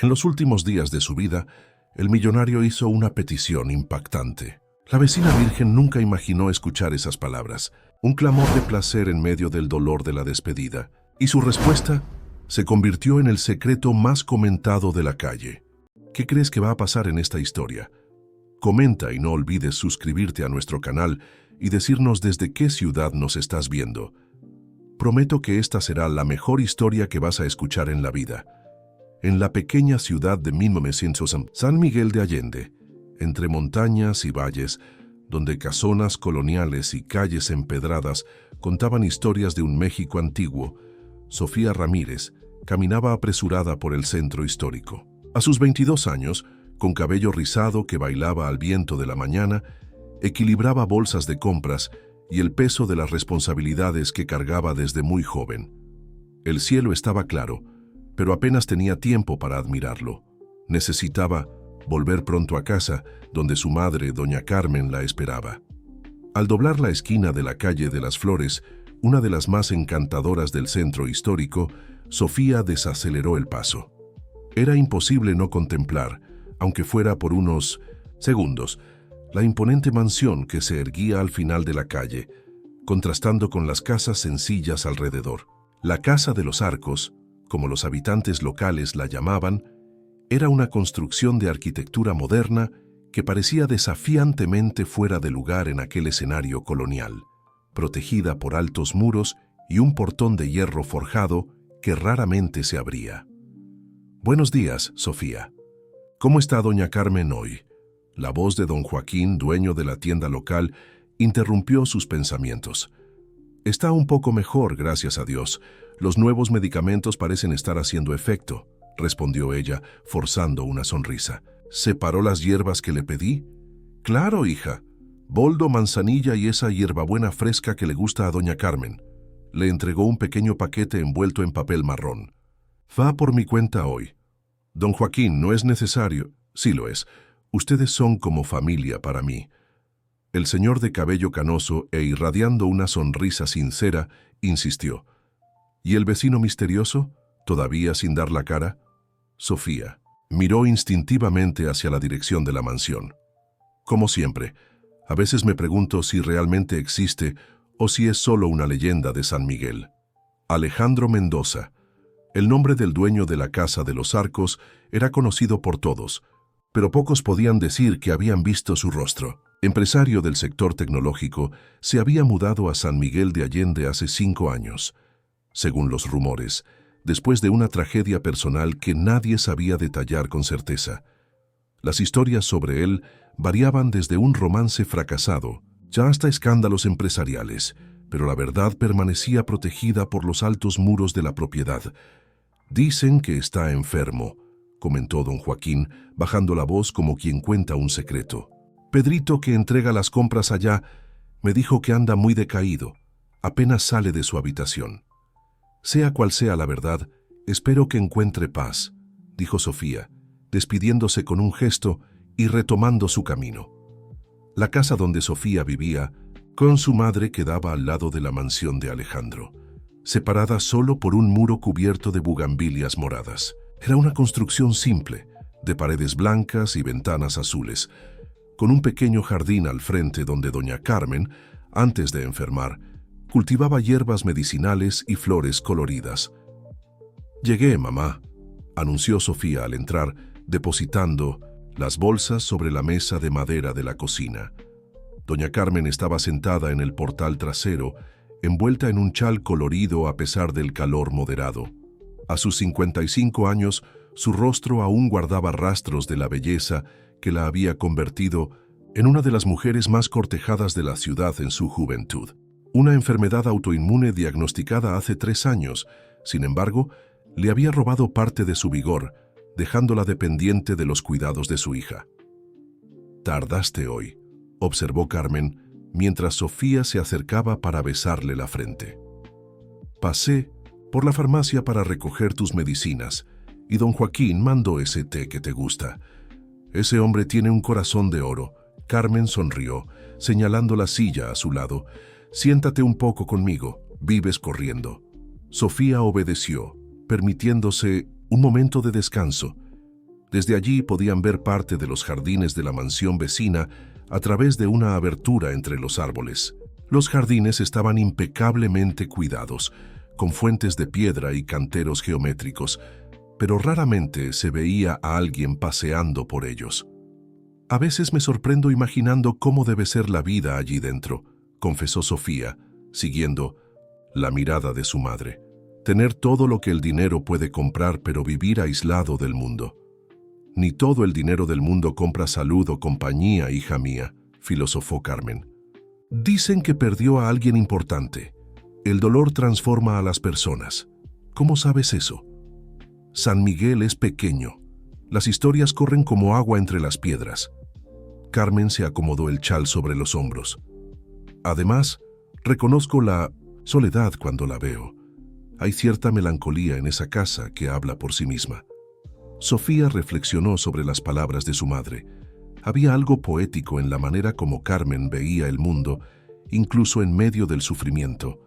En los últimos días de su vida, el millonario hizo una petición impactante. La vecina virgen nunca imaginó escuchar esas palabras, un clamor de placer en medio del dolor de la despedida, y su respuesta se convirtió en el secreto más comentado de la calle. ¿Qué crees que va a pasar en esta historia? Comenta y no olvides suscribirte a nuestro canal y decirnos desde qué ciudad nos estás viendo. Prometo que esta será la mejor historia que vas a escuchar en la vida. En la pequeña ciudad de 1900, San Miguel de Allende, entre montañas y valles, donde casonas coloniales y calles empedradas contaban historias de un México antiguo, Sofía Ramírez caminaba apresurada por el centro histórico. A sus 22 años, con cabello rizado que bailaba al viento de la mañana, equilibraba bolsas de compras y el peso de las responsabilidades que cargaba desde muy joven. El cielo estaba claro, pero apenas tenía tiempo para admirarlo. Necesitaba volver pronto a casa, donde su madre, doña Carmen, la esperaba. Al doblar la esquina de la calle de las Flores, una de las más encantadoras del centro histórico, Sofía desaceleró el paso. Era imposible no contemplar, aunque fuera por unos segundos, la imponente mansión que se erguía al final de la calle, contrastando con las casas sencillas alrededor. La Casa de los Arcos, como los habitantes locales la llamaban, era una construcción de arquitectura moderna que parecía desafiantemente fuera de lugar en aquel escenario colonial, protegida por altos muros y un portón de hierro forjado que raramente se abría. «Buenos días, Sofía. ¿Cómo está doña Carmen hoy?». La voz de don Joaquín, dueño de la tienda local, interrumpió sus pensamientos. «Está un poco mejor, gracias a Dios. Los nuevos medicamentos parecen estar haciendo efecto», respondió ella, forzando una sonrisa. «¿Separó las hierbas que le pedí?». «Claro, hija. Boldo, manzanilla y esa hierbabuena fresca que le gusta a doña Carmen». Le entregó un pequeño paquete envuelto en papel marrón. «Va por mi cuenta hoy». «Don Joaquín, no es necesario». «Sí lo es. Ustedes son como familia para mí». El señor de cabello canoso e irradiando una sonrisa sincera, insistió. «¿Y el vecino misterioso? ¿Todavía sin dar la cara?». Sofía miró instintivamente hacia la dirección de la mansión. «Como siempre, a veces me pregunto si realmente existe o si es solo una leyenda de San Miguel». Alejandro Mendoza, el nombre del dueño de la Casa de los Arcos, era conocido por todos, pero pocos podían decir que habían visto su rostro. Empresario del sector tecnológico, se había mudado a San Miguel de Allende hace 5 años. Según los rumores, después de una tragedia personal que nadie sabía detallar con certeza. Las historias sobre él variaban desde un romance fracasado, ya hasta escándalos empresariales, pero la verdad permanecía protegida por los altos muros de la propiedad. «Dicen que está enfermo», comentó don Joaquín, bajando la voz como quien cuenta un secreto. «Pedrito, que entrega las compras allá, me dijo que anda muy decaído, apenas sale de su habitación». «Sea cual sea la verdad, espero que encuentre paz», dijo Sofía, despidiéndose con un gesto y retomando su camino. La casa donde Sofía vivía, con su madre, quedaba al lado de la mansión de Alejandro, separada solo por un muro cubierto de bugambilias moradas. Era una construcción simple, de paredes blancas y ventanas azules, con un pequeño jardín al frente donde doña Carmen, antes de enfermar, cultivaba hierbas medicinales y flores coloridas. «Llegué, mamá», anunció Sofía al entrar, depositando las bolsas sobre la mesa de madera de la cocina. Doña Carmen estaba sentada en el portal trasero, envuelta en un chal colorido a pesar del calor moderado. A sus 55 años, su rostro aún guardaba rastros de la belleza que la había convertido en una de las mujeres más cortejadas de la ciudad en su juventud. Una enfermedad autoinmune diagnosticada hace 3 años, sin embargo, le había robado parte de su vigor, dejándola dependiente de los cuidados de su hija. «Tardaste hoy», observó Carmen, mientras Sofía se acercaba para besarle la frente. «Pasé por la farmacia para recoger tus medicinas, y don Joaquín mandó ese té que te gusta. Ese hombre tiene un corazón de oro». Carmen sonrió, señalando la silla a su lado. «Siéntate un poco conmigo, vives corriendo». Sofía obedeció, permitiéndose un momento de descanso, Desde allí podían ver parte de los jardines de la mansión vecina a través de una abertura entre los árboles. Los jardines estaban impecablemente cuidados, con fuentes de piedra y canteros geométricos, pero raramente se veía a alguien paseando por ellos. A veces me sorprendo imaginando cómo debe ser la vida allí dentro, confesó Sofía, siguiendo la mirada de su madre. Tener todo lo que el dinero puede comprar, pero vivir aislado del mundo. Ni todo el dinero del mundo compra salud o compañía, hija mía, filosofó Carmen. Dicen que perdió a alguien importante. El dolor transforma a las personas. ¿Cómo sabes eso? San Miguel es pequeño. Las historias corren como agua entre las piedras. Carmen se acomodó el chal sobre los hombros. Además, reconozco la soledad cuando la veo. Hay cierta melancolía en esa casa que habla por sí misma. Sofía reflexionó sobre las palabras de su madre. Había algo poético en la manera como Carmen veía el mundo, incluso en medio del sufrimiento.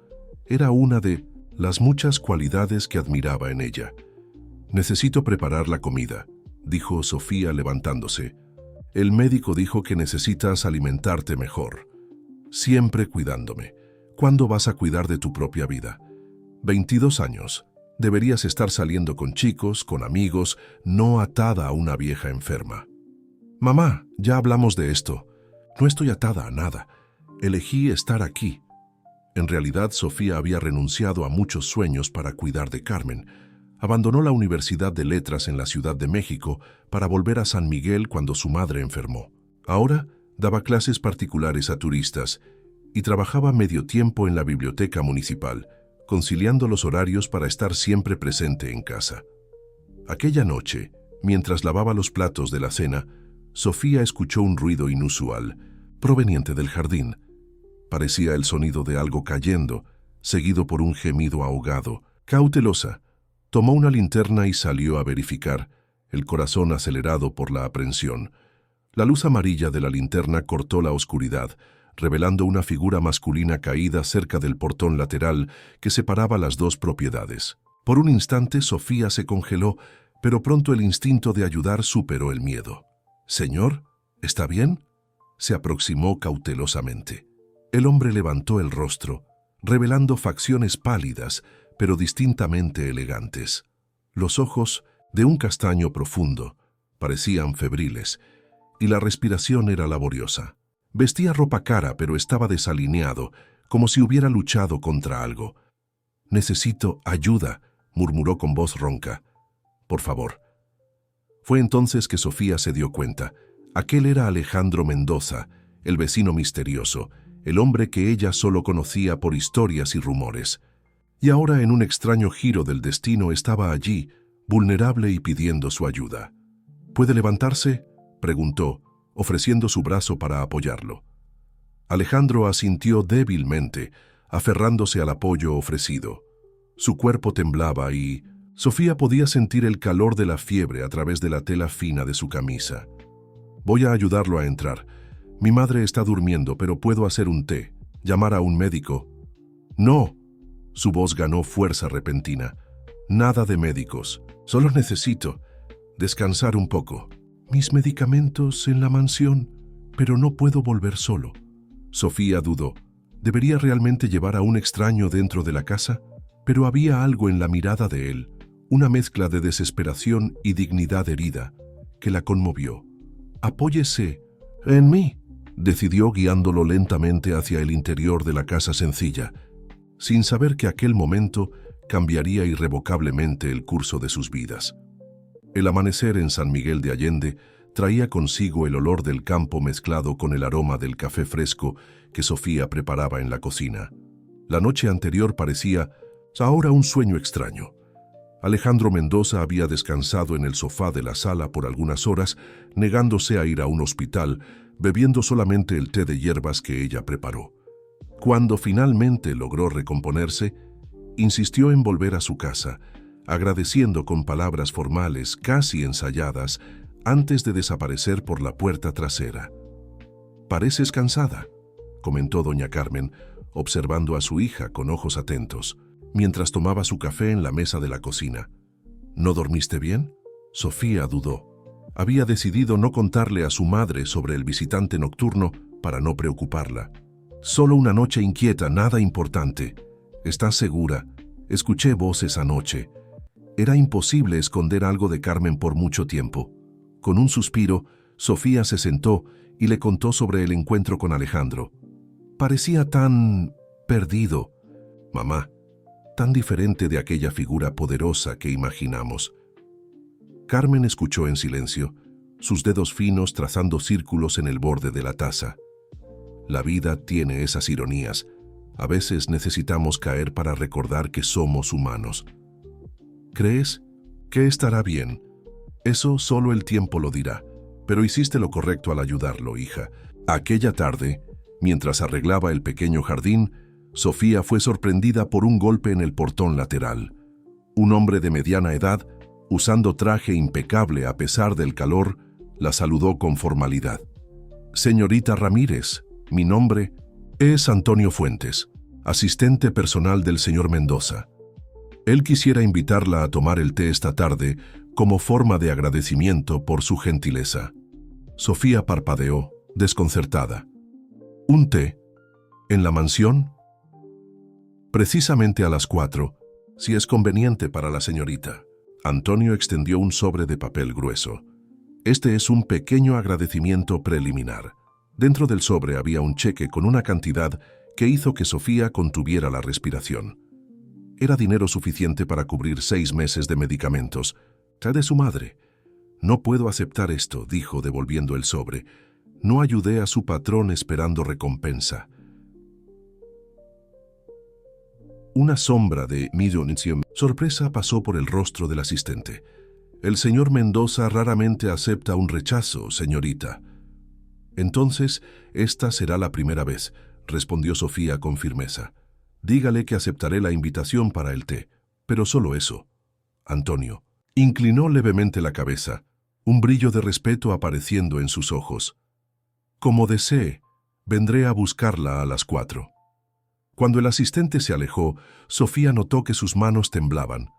Era una de las muchas cualidades que admiraba en ella. «Necesito preparar la comida», dijo Sofía levantándose. «El médico dijo que necesitas alimentarte mejor. Siempre cuidándome. ¿Cuándo vas a cuidar de tu propia vida? 22 años. Deberías estar saliendo con chicos, con amigos, no atada a una vieja enferma». «Mamá, ya hablamos de esto. No estoy atada a nada. Elegí estar aquí». En realidad, Sofía había renunciado a muchos sueños para cuidar de Carmen. Abandonó la Universidad de Letras en la Ciudad de México para volver a San Miguel cuando su madre enfermó. Ahora daba clases particulares a turistas y trabajaba medio tiempo en la biblioteca municipal, conciliando los horarios para estar siempre presente en casa. Aquella noche, mientras lavaba los platos de la cena, Sofía escuchó un ruido inusual, proveniente del jardín. Parecía el sonido de algo cayendo, seguido por un gemido ahogado. Cautelosa, tomó una linterna y salió a verificar, el corazón acelerado por la aprensión. La luz amarilla de la linterna cortó la oscuridad, revelando una figura masculina caída cerca del portón lateral que separaba las dos propiedades. Por un instante Sofía se congeló, pero pronto el instinto de ayudar superó el miedo. «Señor, ¿está bien?», se aproximó cautelosamente. El hombre levantó el rostro, revelando facciones pálidas, pero distintamente elegantes. Los ojos, de un castaño profundo, parecían febriles, y la respiración era laboriosa. Vestía ropa cara, pero estaba desalineado, como si hubiera luchado contra algo. «Necesito ayuda», murmuró con voz ronca. «Por favor». Fue entonces que Sofía se dio cuenta. Aquel era Alejandro Mendoza, el vecino misterioso, el hombre que ella solo conocía por historias y rumores. Y ahora, en un extraño giro del destino, estaba allí, vulnerable y pidiendo su ayuda. «¿Puede levantarse?», preguntó, ofreciendo su brazo para apoyarlo. Alejandro asintió débilmente, aferrándose al apoyo ofrecido. Su cuerpo temblaba y Sofía podía sentir el calor de la fiebre a través de la tela fina de su camisa. «Voy a ayudarlo a entrar. Mi madre está durmiendo, pero puedo hacer un té, llamar a un médico». «No», su voz ganó fuerza repentina. «Nada de médicos. Solo necesito descansar un poco. Mis medicamentos en la mansión, pero no puedo volver solo». Sofía dudó. ¿Debería realmente llevar a un extraño dentro de la casa? Pero había algo en la mirada de él, una mezcla de desesperación y dignidad herida, que la conmovió. «Apóyese en mí», decidió, guiándolo lentamente hacia el interior de la casa sencilla, sin saber que aquel momento cambiaría irrevocablemente el curso de sus vidas. El amanecer en San Miguel de Allende traía consigo el olor del campo mezclado con el aroma del café fresco que Sofía preparaba en la cocina. La noche anterior parecía ahora un sueño extraño. Alejandro Mendoza había descansado en el sofá de la sala por algunas horas, negándose a ir a un hospital, bebiendo solamente el té de hierbas que ella preparó. Cuando finalmente logró recomponerse, insistió en volver a su casa, agradeciendo con palabras formales, casi ensayadas, antes de desaparecer por la puerta trasera. «Pareces cansada», comentó doña Carmen, observando a su hija con ojos atentos, mientras tomaba su café en la mesa de la cocina. «¿No dormiste bien?». Sofía dudó. Había decidido no contarle a su madre sobre el visitante nocturno para no preocuparla. Solo una noche inquieta, nada importante. ¿Estás segura? Escuché voces anoche. Era imposible esconder algo de Carmen por mucho tiempo. Con un suspiro, Sofía se sentó y le contó sobre el encuentro con Alejandro. Parecía tan perdido. Mamá, tan diferente de aquella figura poderosa que imaginamos. Carmen escuchó en silencio, sus dedos finos trazando círculos en el borde de la taza. La vida tiene esas ironías. A veces necesitamos caer para recordar que somos humanos. ¿Crees que estará bien? Eso solo el tiempo lo dirá, pero hiciste lo correcto al ayudarlo, hija. Aquella tarde, mientras arreglaba el pequeño jardín, Sofía fue sorprendida por un golpe en el portón lateral. Un hombre de mediana edad, usando traje impecable a pesar del calor, la saludó con formalidad. Señorita Ramírez, mi nombre es Antonio Fuentes, asistente personal del señor Mendoza. Él quisiera invitarla a tomar el té esta tarde como forma de agradecimiento por su gentileza. Sofía parpadeó, desconcertada. ¿Un té? ¿En la mansión? Precisamente a las 4, si es conveniente para la señorita. Antonio extendió un sobre de papel grueso. Este es un pequeño agradecimiento preliminar. Dentro del sobre había un cheque con una cantidad que hizo que Sofía contuviera la respiración. Era dinero suficiente para cubrir 6 meses de medicamentos. De su madre. No puedo aceptar esto, dijo devolviendo el sobre. No ayudé a su patrón esperando recompensa. Una sombra de sorpresa pasó por el rostro del asistente. El señor Mendoza raramente acepta un rechazo, señorita. Entonces, esta será la primera vez, respondió Sofía con firmeza. Dígale que aceptaré la invitación para el té, pero solo eso. Antonio inclinó levemente la cabeza, un brillo de respeto apareciendo en sus ojos. Como desee, vendré a buscarla a las 4. Cuando el asistente se alejó, Sofía notó que sus manos temblaban.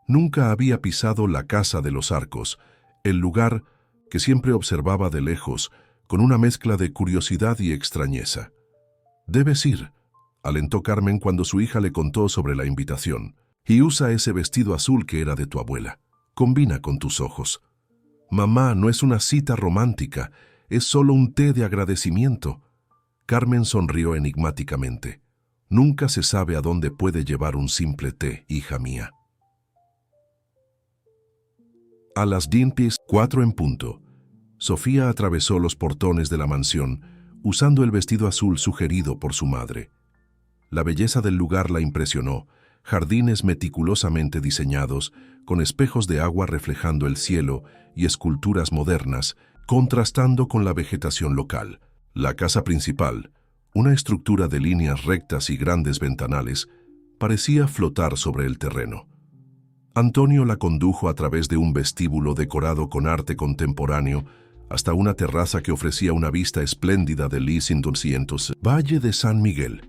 Nunca había pisado la casa de los Arcos, el lugar que siempre observaba de lejos, con una mezcla de curiosidad y extrañeza. «Debes ir», alentó Carmen cuando su hija le contó sobre la invitación. «Y usa ese vestido azul que era de tu abuela. Combina con tus ojos». «Mamá, no es una cita romántica, es solo un té de agradecimiento». Carmen sonrió enigmáticamente. «Nunca se sabe a dónde puede llevar un simple té, hija mía». A las 4 en punto, Sofía atravesó los portones de la mansión, usando el vestido azul sugerido por su madre. La belleza del lugar la impresionó, jardines meticulosamente diseñados, con espejos de agua reflejando el cielo y esculturas modernas, contrastando con la vegetación local. La casa principal, una estructura de líneas rectas y grandes ventanales, parecía flotar sobre el terreno. Antonio la condujo a través de un vestíbulo decorado con arte contemporáneo hasta una terraza que ofrecía una vista espléndida del Valle de San Miguel.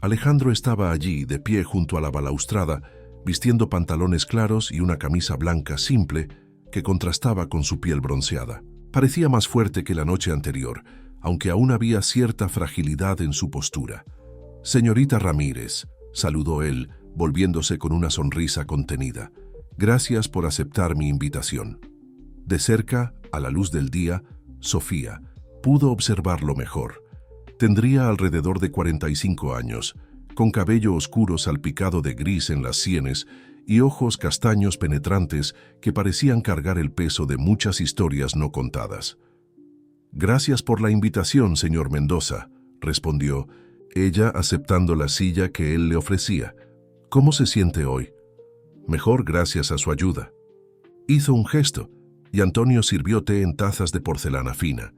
Alejandro estaba allí, de pie junto a la balaustrada, vistiendo pantalones claros y una camisa blanca simple que contrastaba con su piel bronceada. Parecía más fuerte que la noche anterior, aunque aún había cierta fragilidad en su postura. «Señorita Ramírez», saludó él, volviéndose con una sonrisa contenida. «Gracias por aceptar mi invitación». De cerca, a la luz del día, Sofía pudo observarlo mejor. Tendría alrededor de 45 años, con cabello oscuro salpicado de gris en las sienes y ojos castaños penetrantes que parecían cargar el peso de muchas historias no contadas. «Gracias por la invitación, señor Mendoza», respondió, ella aceptando la silla que él le ofrecía. «¿Cómo se siente hoy?» «Mejor gracias a su ayuda». Hizo un gesto, y Antonio sirvió té en tazas de porcelana fina.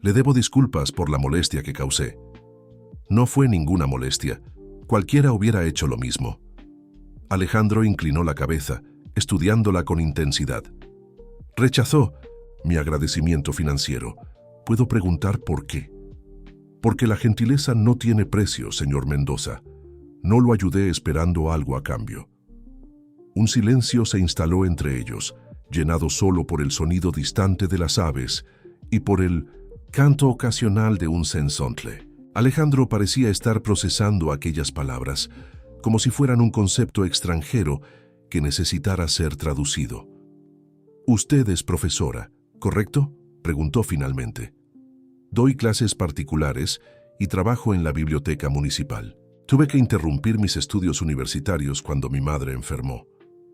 «Le debo disculpas por la molestia que causé». «No fue ninguna molestia. Cualquiera hubiera hecho lo mismo». Alejandro inclinó la cabeza, estudiándola con intensidad. «Rechazó mi agradecimiento financiero. ¿Puedo preguntar por qué?» «Porque la gentileza no tiene precio, señor Mendoza. No lo ayudé esperando algo a cambio». Un silencio se instaló entre ellos, llenado solo por el sonido distante de las aves y por el canto ocasional de un censontle. Alejandro parecía estar procesando aquellas palabras, como si fueran un concepto extranjero que necesitara ser traducido. «Usted es profesora, ¿correcto?», preguntó finalmente. «Doy clases particulares y trabajo en la biblioteca municipal. Tuve que interrumpir mis estudios universitarios cuando mi madre enfermó».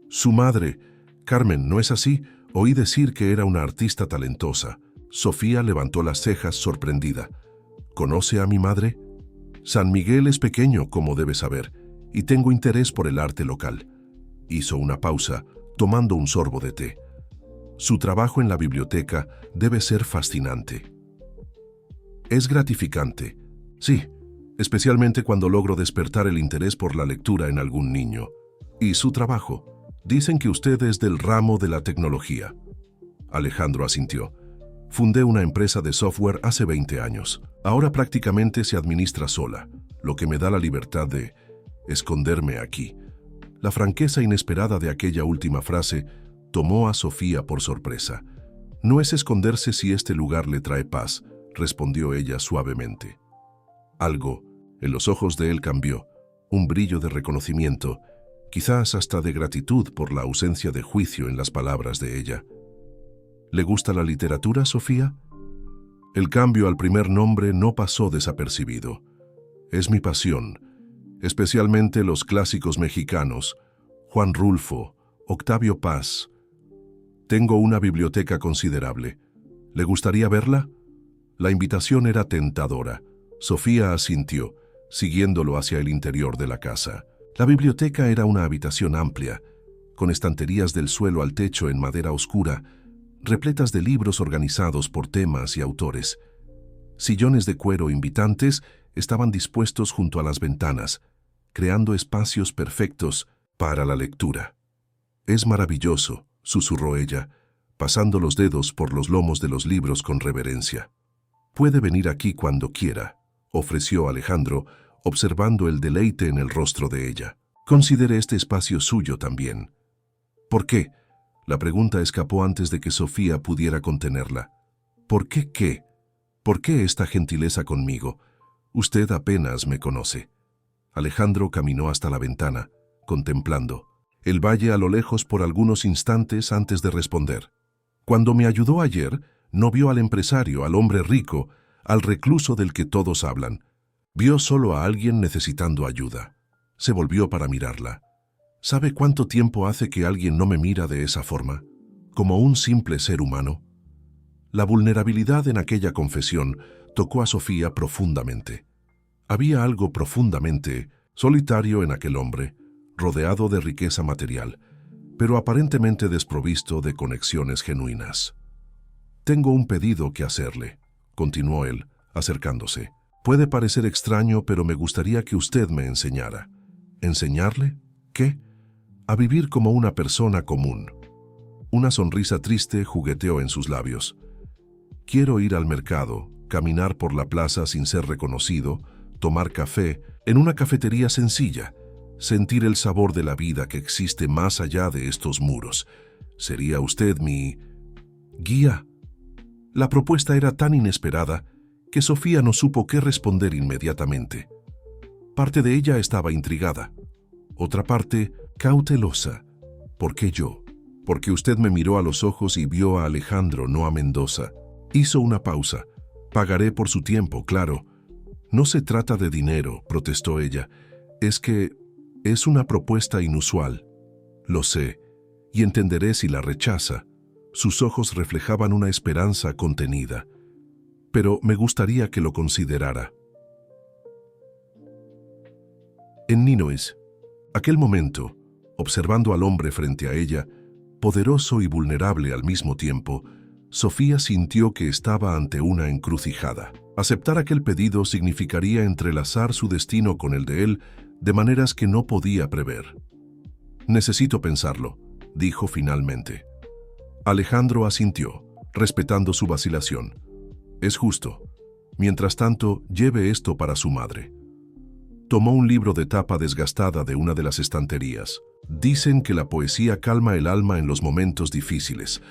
«Su madre, Carmen, ¿no es así? Oí decir que era una artista talentosa». Sofía levantó las cejas sorprendida. «¿Conoce a mi madre? San Miguel es pequeño, como debe saber, y tengo interés por el arte local». Hizo una pausa, tomando un sorbo de té. «Su trabajo en la biblioteca debe ser fascinante». «Es gratificante, sí, especialmente cuando logro despertar el interés por la lectura en algún niño. ¿Y su trabajo? Dicen que usted es del ramo de la tecnología». Alejandro asintió. «Fundé una empresa de software hace 20 años. Ahora prácticamente se administra sola, lo que me da la libertad de esconderme aquí». La franqueza inesperada de aquella última frase tomó a Sofía por sorpresa. «No es esconderse si este lugar le trae paz», respondió ella suavemente. Algo en los ojos de él cambió, un brillo de reconocimiento, quizás hasta de gratitud por la ausencia de juicio en las palabras de ella. «¿Le gusta la literatura, Sofía?». El cambio al primer nombre no pasó desapercibido. «Es mi pasión, especialmente los clásicos mexicanos, Juan Rulfo, Octavio Paz. Tengo una biblioteca considerable. ¿Le gustaría verla?». La invitación era tentadora. Sofía asintió, siguiéndolo hacia el interior de la casa. La biblioteca era una habitación amplia, con estanterías del suelo al techo en madera oscura, repletas de libros organizados por temas y autores. Sillones de cuero invitantes estaban dispuestos junto a las ventanas, creando espacios perfectos para la lectura. «Es maravilloso», susurró ella, pasando los dedos por los lomos de los libros con reverencia. «Puede venir aquí cuando quiera», ofreció Alejandro, observando el deleite en el rostro de ella. «Considere este espacio suyo también». «¿Por qué?». La pregunta escapó antes de que Sofía pudiera contenerla. «¿Por qué qué? ¿Por qué esta gentileza conmigo? Usted apenas me conoce». Alejandro caminó hasta la ventana, contemplando el valle a lo lejos por algunos instantes antes de responder. «Cuando me ayudó ayer, no vio al empresario, al hombre rico, al recluso del que todos hablan. Vio solo a alguien necesitando ayuda». Se volvió para mirarla. «¿Sabe cuánto tiempo hace que alguien no me mira de esa forma? Como un simple ser humano». La vulnerabilidad en aquella confesión tocó a Sofía profundamente. Había algo profundamente solitario en aquel hombre, rodeado de riqueza material, pero aparentemente desprovisto de conexiones genuinas. «Tengo un pedido que hacerle», continuó él, acercándose. «Puede parecer extraño, pero me gustaría que usted me enseñara». «¿Enseñarle? ¿Qué?». «A vivir como una persona común». Una sonrisa triste jugueteó en sus labios. «Quiero ir al mercado, caminar por la plaza sin ser reconocido, tomar café en una cafetería sencilla, sentir el sabor de la vida que existe más allá de estos muros. ¿Sería usted mi guía?». La propuesta era tan inesperada que Sofía no supo qué responder inmediatamente. Parte de ella estaba intrigada, otra parte cautelosa. «¿Por qué yo?». «Porque usted me miró a los ojos y vio a Alejandro, no a Mendoza». Hizo una pausa. «Pagaré por su tiempo, claro». «No se trata de dinero», protestó ella. «Es que es una propuesta inusual». «Lo sé, y entenderé si la rechaza». Sus ojos reflejaban una esperanza contenida. «Pero me gustaría que lo considerara». En Ninois, aquel momento, observando al hombre frente a ella, poderoso y vulnerable al mismo tiempo, Sofía sintió que estaba ante una encrucijada. Aceptar aquel pedido significaría entrelazar su destino con el de él de maneras que no podía prever. «Necesito pensarlo», dijo finalmente. Alejandro asintió, respetando su vacilación. «Es justo. Mientras tanto, lleve esto para su madre». Tomó un libro de tapa desgastada de una de las estanterías. Dicen que la poesía calma el alma en los momentos difíciles.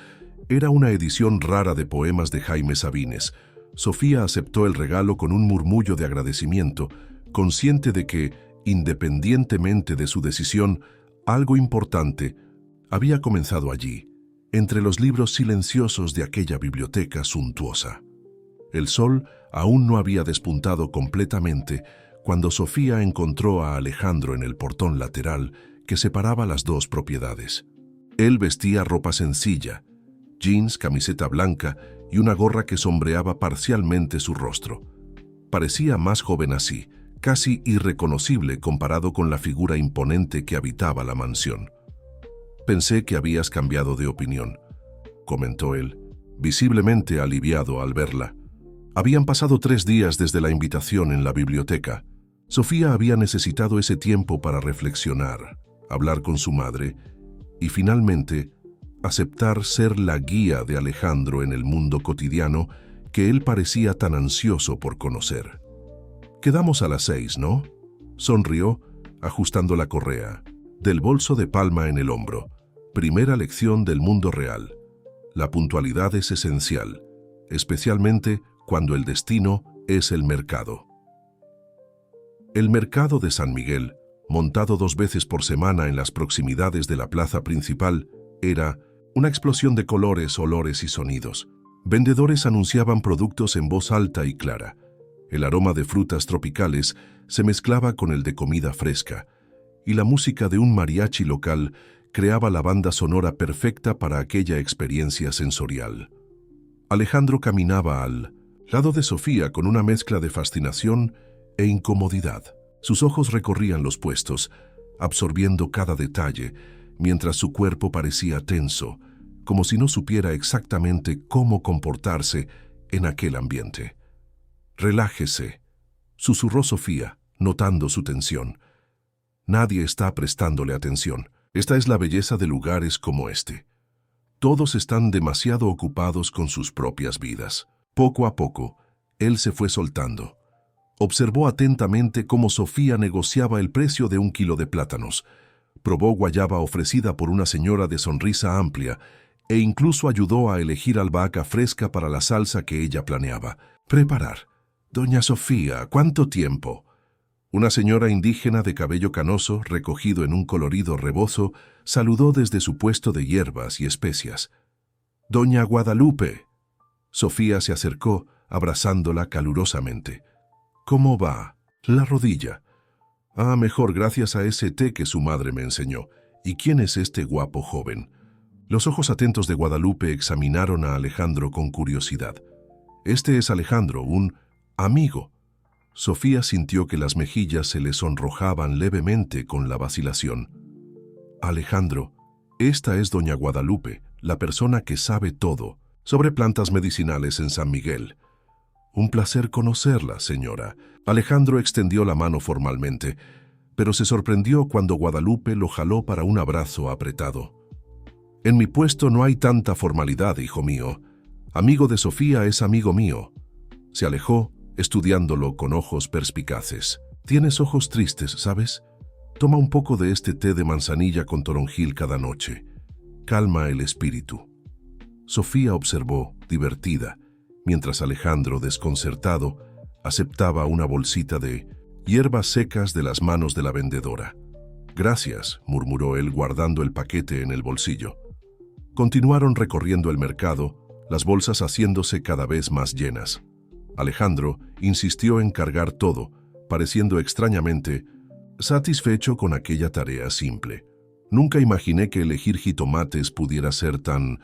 Era una edición rara de poemas de Jaime Sabines. Sofía aceptó el regalo con un murmullo de agradecimiento, consciente de que, independientemente de su decisión, algo importante había comenzado allí, entre los libros silenciosos de aquella biblioteca suntuosa. El sol aún no había despuntado completamente cuando Sofía encontró a Alejandro en el portón lateral que separaba las dos propiedades. Él vestía ropa sencilla, jeans, camiseta blanca y una gorra que sombreaba parcialmente su rostro. Parecía más joven así, casi irreconocible comparado con la figura imponente que habitaba la mansión. «Pensé que habías cambiado de opinión», comentó él, visiblemente aliviado al verla. Habían pasado 3 días desde la invitación en la biblioteca. Sofía había necesitado ese tiempo para reflexionar, hablar con su madre y finalmente aceptar ser la guía de Alejandro en el mundo cotidiano que él parecía tan ansioso por conocer. «Quedamos a las 6, ¿no?», sonrió, ajustando la correa, del bolso de palma en el hombro. Primera lección del mundo real. La puntualidad es esencial, especialmente cuando el destino es el mercado. El mercado de San Miguel, montado 2 veces por semana en las proximidades de la plaza principal, era una explosión de colores, olores y sonidos. Vendedores anunciaban productos en voz alta y clara. El aroma de frutas tropicales se mezclaba con el de comida fresca, y la música de un mariachi local creaba la banda sonora perfecta para aquella experiencia sensorial. Alejandro caminaba al lado de Sofía con una mezcla de fascinación e incomodidad. Sus ojos recorrían los puestos, absorbiendo cada detalle, mientras su cuerpo parecía tenso, como si no supiera exactamente cómo comportarse en aquel ambiente. «Relájese», susurró Sofía, notando su tensión. «Nadie está prestándole atención. Esta es la belleza de lugares como este. Todos están demasiado ocupados con sus propias vidas». Poco a poco, él se fue soltando. Observó atentamente cómo Sofía negociaba el precio de 1 kilo de plátanos. Probó guayaba ofrecida por una señora de sonrisa amplia e incluso ayudó a elegir albahaca fresca para la salsa que ella planeaba preparar. «Doña Sofía, ¿cuánto tiempo?». Una señora indígena de cabello canoso, recogido en un colorido rebozo, saludó desde su puesto de hierbas y especias. «Doña Guadalupe». Sofía se acercó, abrazándola calurosamente. «¿Cómo va?». «La rodilla». «Ah, mejor gracias a ese té que su madre me enseñó. ¿Y quién es este guapo joven?». Los ojos atentos de Guadalupe examinaron a Alejandro con curiosidad. «Este es Alejandro, un amigo». Sofía sintió que las mejillas se le sonrojaban levemente con la vacilación. «Alejandro, esta es doña Guadalupe, la persona que sabe todo sobre plantas medicinales en San Miguel». «Un placer conocerla, señora». Alejandro extendió la mano formalmente, pero se sorprendió cuando Guadalupe lo jaló para un abrazo apretado. «En mi puesto no hay tanta formalidad, hijo mío. Amigo de Sofía es amigo mío». Se alejó, estudiándolo con ojos perspicaces. «Tienes ojos tristes, ¿sabes? Toma un poco de este té de manzanilla con toronjil cada noche. Calma el espíritu». Sofía observó, divertida, mientras Alejandro, desconcertado, aceptaba una bolsita de hierbas secas de las manos de la vendedora. «Gracias», murmuró él guardando el paquete en el bolsillo. Continuaron recorriendo el mercado, las bolsas haciéndose cada vez más llenas. Alejandro insistió en cargar todo, pareciendo extrañamente satisfecho con aquella tarea simple. «Nunca imaginé que elegir jitomates pudiera ser tan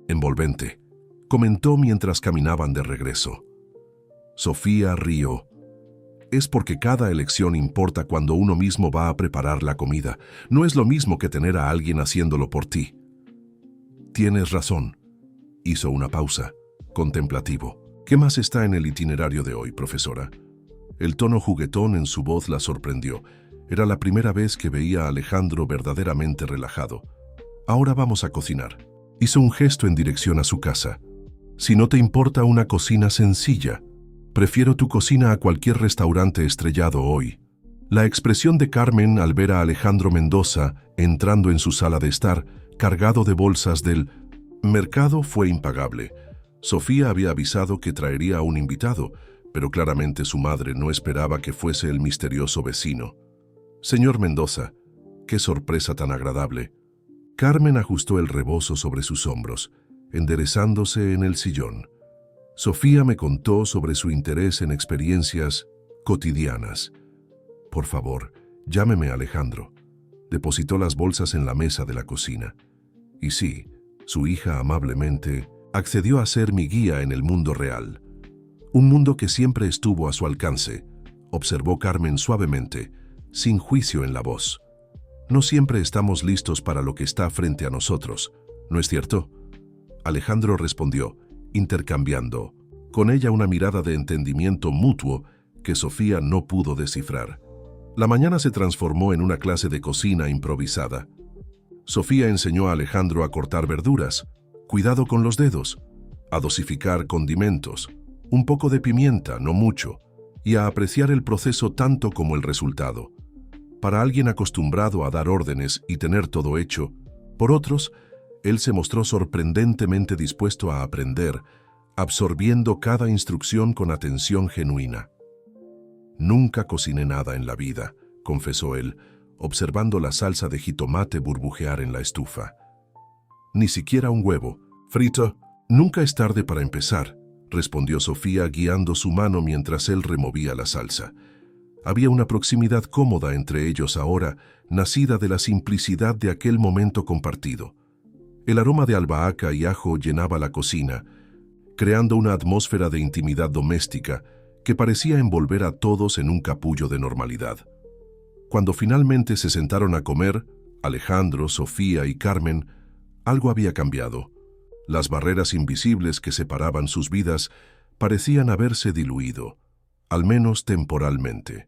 envolvente», comentó mientras caminaban de regreso. Sofía rió. «Es porque cada elección importa cuando uno mismo va a preparar la comida. No es lo mismo que tener a alguien haciéndolo por ti». «Tienes razón». Hizo una pausa, contemplativo. «¿Qué más está en el itinerario de hoy, profesora?». El tono juguetón en su voz la sorprendió. Era la primera vez que veía a Alejandro verdaderamente relajado. «Ahora vamos a cocinar». Hizo un gesto en dirección a su casa. «Si no te importa una cocina sencilla, prefiero tu cocina a cualquier restaurante estrellado hoy». La expresión de Carmen al ver a Alejandro Mendoza entrando en su sala de estar, cargado de bolsas del mercado, fue impagable. Sofía había avisado que traería a un invitado, pero claramente su madre no esperaba que fuese el misterioso vecino. «Señor Mendoza, qué sorpresa tan agradable». Carmen ajustó el rebozo sobre sus hombros, enderezándose en el sillón. Sofía me contó sobre su interés en experiencias cotidianas. «Por favor, llámeme Alejandro». Depositó las bolsas en la mesa de la cocina. Y sí, su hija amablemente accedió a ser mi guía en el mundo real. Un mundo que siempre estuvo a su alcance, observó Carmen suavemente, sin juicio en la voz. No siempre estamos listos para lo que está frente a nosotros, ¿no es cierto? Alejandro respondió, intercambiando con ella una mirada de entendimiento mutuo que Sofía no pudo descifrar. La mañana se transformó en una clase de cocina improvisada. Sofía enseñó a Alejandro a cortar verduras, cuidado con los dedos, a dosificar condimentos, un poco de pimienta, no mucho, y a apreciar el proceso tanto como el resultado. Para alguien acostumbrado a dar órdenes y tener todo hecho, por otros, él se mostró sorprendentemente dispuesto a aprender, absorbiendo cada instrucción con atención genuina. «Nunca cociné nada en la vida», confesó él, observando la salsa de jitomate burbujear en la estufa. «Ni siquiera un huevo frito». «Nunca es tarde para empezar», respondió Sofía guiando su mano mientras él removía la salsa. Había una proximidad cómoda entre ellos ahora, nacida de la simplicidad de aquel momento compartido. El aroma de albahaca y ajo llenaba la cocina, creando una atmósfera de intimidad doméstica que parecía envolver a todos en un capullo de normalidad. Cuando finalmente se sentaron a comer, Alejandro, Sofía y Carmen, algo había cambiado. Las barreras invisibles que separaban sus vidas parecían haberse diluido, al menos temporalmente.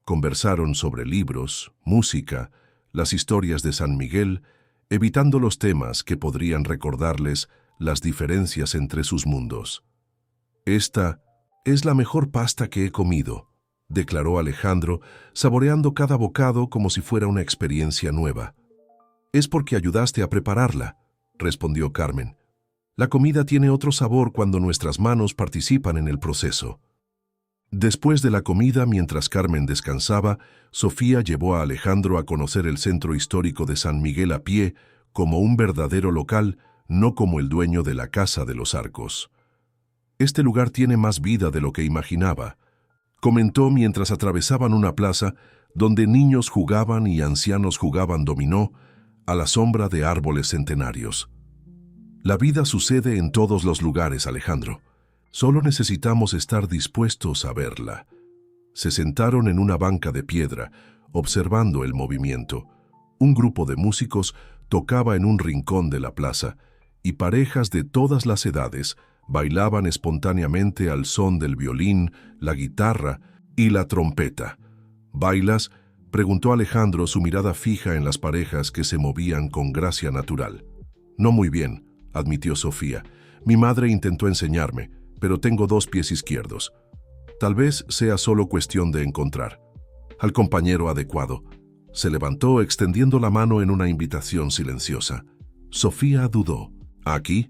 Conversaron sobre libros, música, las historias de San Miguel, evitando los temas que podrían recordarles las diferencias entre sus mundos. «Esta es la mejor pasta que he comido», declaró Alejandro, saboreando cada bocado como si fuera una experiencia nueva. «Es porque ayudaste a prepararla», respondió Carmen. «La comida tiene otro sabor cuando nuestras manos participan en el proceso». Después de la comida, mientras Carmen descansaba, Sofía llevó a Alejandro a conocer el centro histórico de San Miguel a pie, como un verdadero local, no como el dueño de la Casa de los Arcos. «Este lugar tiene más vida de lo que imaginaba», comentó mientras atravesaban una plaza donde niños jugaban y ancianos jugaban dominó a la sombra de árboles centenarios. «La vida sucede en todos los lugares, Alejandro. Solo necesitamos estar dispuestos a verla». Se sentaron en una banca de piedra, observando el movimiento. Un grupo de músicos tocaba en un rincón de la plaza, y parejas de todas las edades bailaban espontáneamente al son del violín, la guitarra y la trompeta. «¿Bailas?», preguntó Alejandro, su mirada fija en las parejas que se movían con gracia natural. «No muy bien», admitió Sofía. «Mi madre intentó enseñarme, pero tengo 2 pies izquierdos. Tal vez sea solo cuestión de encontrar al compañero adecuado». Se levantó extendiendo la mano en una invitación silenciosa. Sofía dudó. «¿Aquí?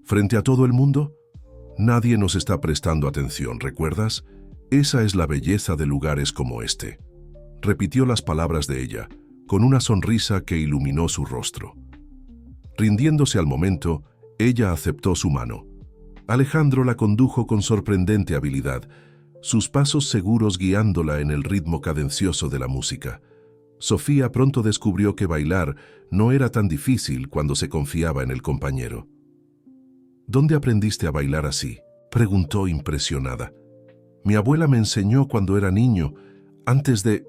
¿Frente a todo el mundo? Nadie nos está prestando atención, ¿recuerdas? Esa es la belleza de lugares como este». Repitió las palabras de ella, con una sonrisa que iluminó su rostro. Rindiéndose al momento, ella aceptó su mano. Alejandro la condujo con sorprendente habilidad, sus pasos seguros guiándola en el ritmo cadencioso de la música. Sofía pronto descubrió que bailar no era tan difícil cuando se confiaba en el compañero. «¿Dónde aprendiste a bailar así?», preguntó impresionada. «Mi abuela me enseñó cuando era niño, antes de...».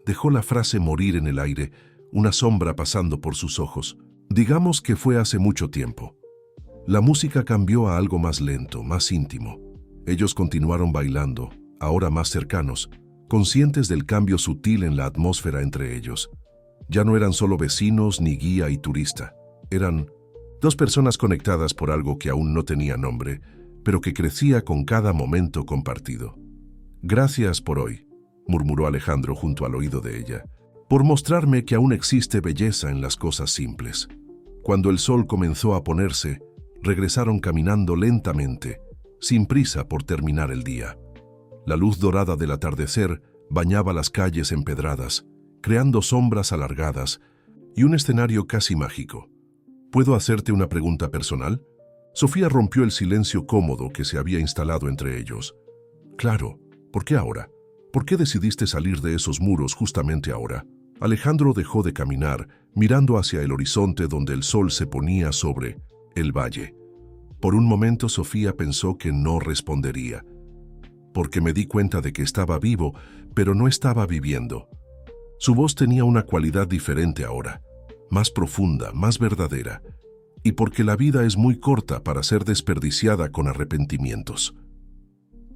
Dejó la frase morir en el aire, una sombra pasando por sus ojos. Digamos que fue hace mucho tiempo. La música cambió a algo más lento, más íntimo. Ellos continuaron bailando, ahora más cercanos, conscientes del cambio sutil en la atmósfera entre ellos. Ya no eran solo vecinos ni guía y turista. Eran 2 personas conectadas por algo que aún no tenía nombre, pero que crecía con cada momento compartido. «Gracias por hoy», murmuró Alejandro junto al oído de ella, por mostrarme que aún existe belleza en las cosas simples. Cuando el sol comenzó a ponerse, regresaron caminando lentamente, sin prisa por terminar el día. La luz dorada del atardecer bañaba las calles empedradas, creando sombras alargadas y un escenario casi mágico. ¿Puedo hacerte una pregunta personal? Sofía rompió el silencio cómodo que se había instalado entre ellos. Claro, ¿por qué ahora? ¿Por qué decidiste salir de esos muros justamente ahora? Alejandro dejó de caminar, mirando hacia el horizonte donde el sol se ponía sobre el valle. Por un momento Sofía pensó que no respondería, porque me di cuenta de que estaba vivo, pero no estaba viviendo. Su voz tenía una cualidad diferente ahora, más profunda, más verdadera, y porque la vida es muy corta para ser desperdiciada con arrepentimientos.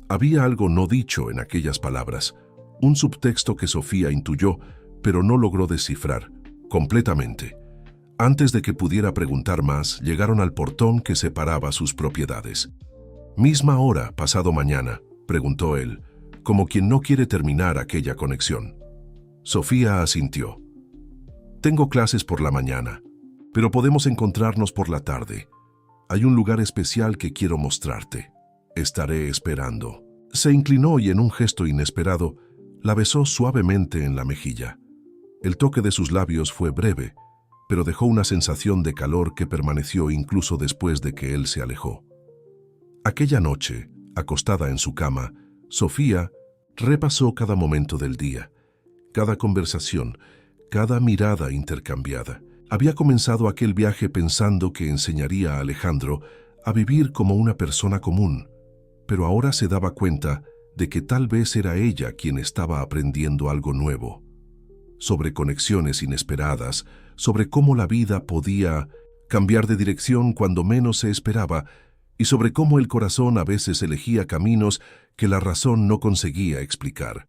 Había algo no dicho en aquellas palabras, un subtexto que Sofía intuyó, pero no logró descifrar completamente. Antes de que pudiera preguntar más, llegaron al portón que separaba sus propiedades. «¿Misma hora, pasado mañana?», preguntó él, como quien no quiere terminar aquella conexión. Sofía asintió. «Tengo clases por la mañana, pero podemos encontrarnos por la tarde. Hay un lugar especial que quiero mostrarte. Estaré esperando». Se inclinó y en un gesto inesperado, la besó suavemente en la mejilla. El toque de sus labios fue breve, pero dejó una sensación de calor que permaneció incluso después de que él se alejó. Aquella noche, acostada en su cama, Sofía repasó cada momento del día, cada conversación, cada mirada intercambiada. Había comenzado aquel viaje pensando que enseñaría a Alejandro a vivir como una persona común, pero ahora se daba cuenta de que tal vez era ella quien estaba aprendiendo algo nuevo, sobre conexiones inesperadas, sobre cómo la vida podía cambiar de dirección cuando menos se esperaba y sobre cómo el corazón a veces elegía caminos que la razón no conseguía explicar.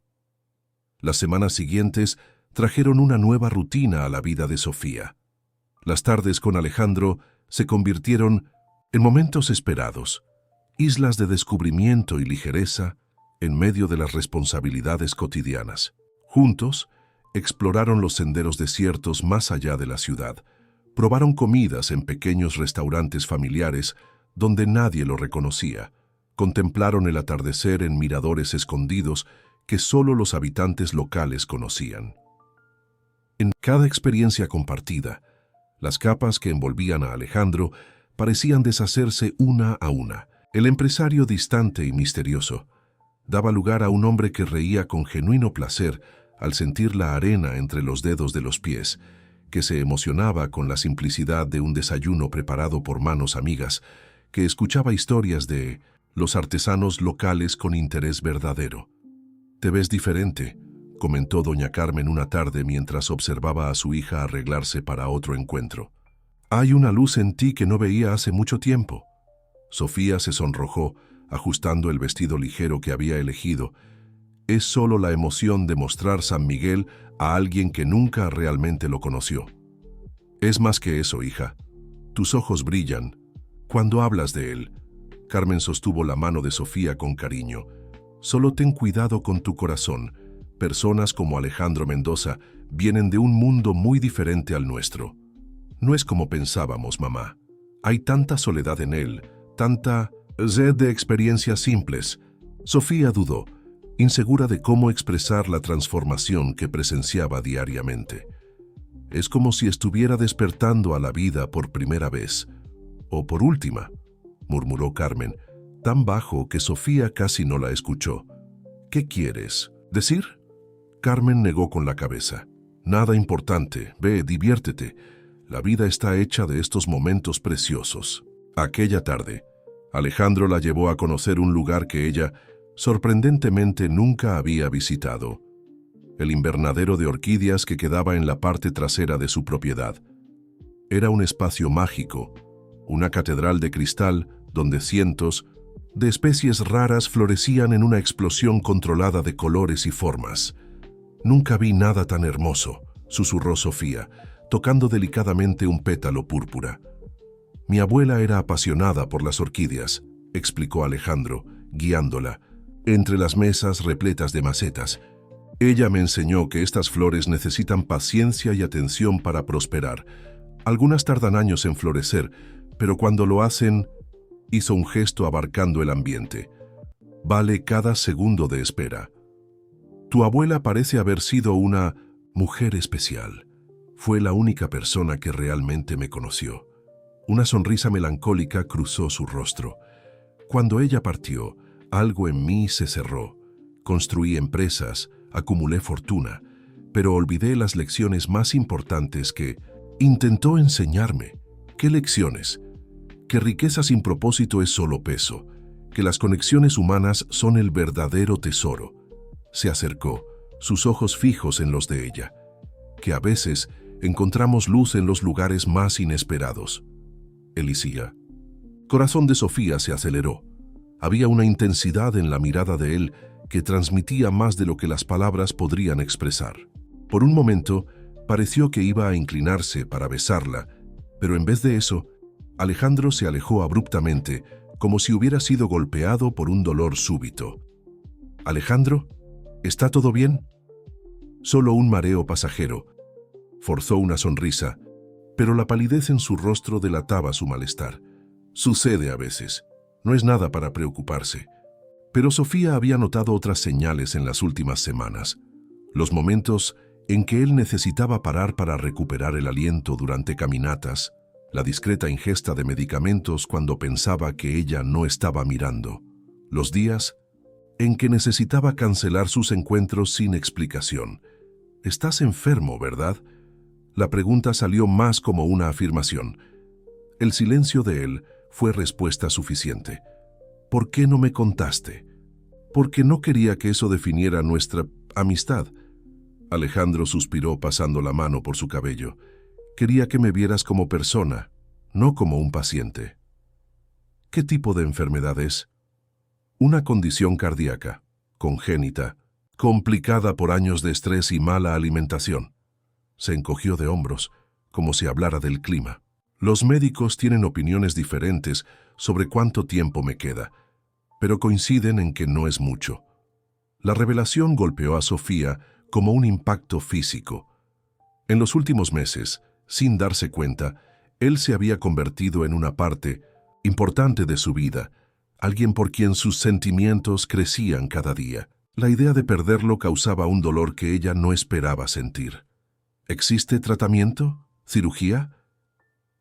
Las semanas siguientes trajeron una nueva rutina a la vida de Sofía. Las tardes con Alejandro se convirtieron en momentos esperados, islas de descubrimiento y ligereza en medio de las responsabilidades cotidianas. Juntos, exploraron los senderos desiertos más allá de la ciudad, probaron comidas en pequeños restaurantes familiares donde nadie lo reconocía, contemplaron el atardecer en miradores escondidos que solo los habitantes locales conocían. En cada experiencia compartida, las capas que envolvían a Alejandro parecían deshacerse una a una. El empresario distante y misterioso daba lugar a un hombre que reía con genuino placer al sentir la arena entre los dedos de los pies, que se emocionaba con la simplicidad de un desayuno preparado por manos amigas, que escuchaba historias de los artesanos locales con interés verdadero. «Te ves diferente», comentó doña Carmen una tarde mientras observaba a su hija arreglarse para otro encuentro. «Hay una luz en ti que no veía hace mucho tiempo». Sofía se sonrojó, ajustando el vestido ligero que había elegido. Es solo la emoción de mostrar San Miguel a alguien que nunca realmente lo conoció. «Es más que eso, hija. Tus ojos brillan cuando hablas de él». Carmen sostuvo la mano de Sofía con cariño. «Solo ten cuidado con tu corazón. Personas como Alejandro Mendoza vienen de un mundo muy diferente al nuestro. No es como pensábamos, mamá. Hay tanta soledad en él, tanta sed de experiencias simples». Sofía dudó, insegura de cómo expresar la transformación que presenciaba diariamente. «Es como si estuviera despertando a la vida por primera vez, o por última», murmuró Carmen, tan bajo que Sofía casi no la escuchó. «¿Qué quieres decir?». Carmen negó con la cabeza. «Nada importante, ve, diviértete. La vida está hecha de estos momentos preciosos». Aquella tarde, Alejandro la llevó a conocer un lugar que ella, sorprendentemente, nunca había visitado: el invernadero de orquídeas que quedaba en la parte trasera de su propiedad. Era un espacio mágico, una catedral de cristal donde cientos de especies raras florecían en una explosión controlada de colores y formas. «Nunca vi nada tan hermoso», susurró Sofía, tocando delicadamente un pétalo púrpura. «Mi abuela era apasionada por las orquídeas», explicó Alejandro, guiándola, entre las mesas repletas de macetas. Ella me enseñó que estas flores necesitan paciencia y atención para prosperar. Algunas tardan años en florecer, pero cuando lo hacen, hizo un gesto abarcando el ambiente. Vale cada segundo de espera. Tu abuela parece haber sido una mujer especial. Fue la única persona que realmente me conoció. Una sonrisa melancólica cruzó su rostro. Cuando ella partió, algo en mí se cerró. Construí empresas, acumulé fortuna, pero olvidé las lecciones más importantes que intentó enseñarme. ¿Qué lecciones? Que riqueza sin propósito es solo peso, que las conexiones humanas son el verdadero tesoro. Se acercó, sus ojos fijos en los de ella, que a veces encontramos luz en los lugares más inesperados. Elisía. Corazón de Sofía se aceleró. Había una intensidad en la mirada de él que transmitía más de lo que las palabras podrían expresar. Por un momento, pareció que iba a inclinarse para besarla, pero en vez de eso, Alejandro se alejó abruptamente, como si hubiera sido golpeado por un dolor súbito. «Alejandro, ¿está todo bien?» Solo un mareo pasajero. Forzó una sonrisa, pero la palidez en su rostro delataba su malestar. Sucede a veces. No es nada para preocuparse. Pero Sofía había notado otras señales en las últimas semanas. Los momentos en que él necesitaba parar para recuperar el aliento durante caminatas, la discreta ingesta de medicamentos cuando pensaba que ella no estaba mirando, los días en que necesitaba cancelar sus encuentros sin explicación. «Estás enfermo, ¿verdad?» La pregunta salió más como una afirmación. El silencio de él fue respuesta suficiente. «¿Por qué no me contaste?» «Porque no quería que eso definiera nuestra amistad». Alejandro suspiró pasando la mano por su cabello. «Quería que me vieras como persona, no como un paciente». «¿Qué tipo de enfermedad es?» «Una condición cardíaca, congénita, complicada por años de estrés y mala alimentación». Se encogió de hombros, como si hablara del clima. «Los médicos tienen opiniones diferentes sobre cuánto tiempo me queda, pero coinciden en que no es mucho». La revelación golpeó a Sofía como un impacto físico. En los últimos meses, sin darse cuenta, él se había convertido en una parte importante de su vida, alguien por quien sus sentimientos crecían cada día. La idea de perderlo causaba un dolor que ella no esperaba sentir. ¿Existe tratamiento? ¿Cirugía?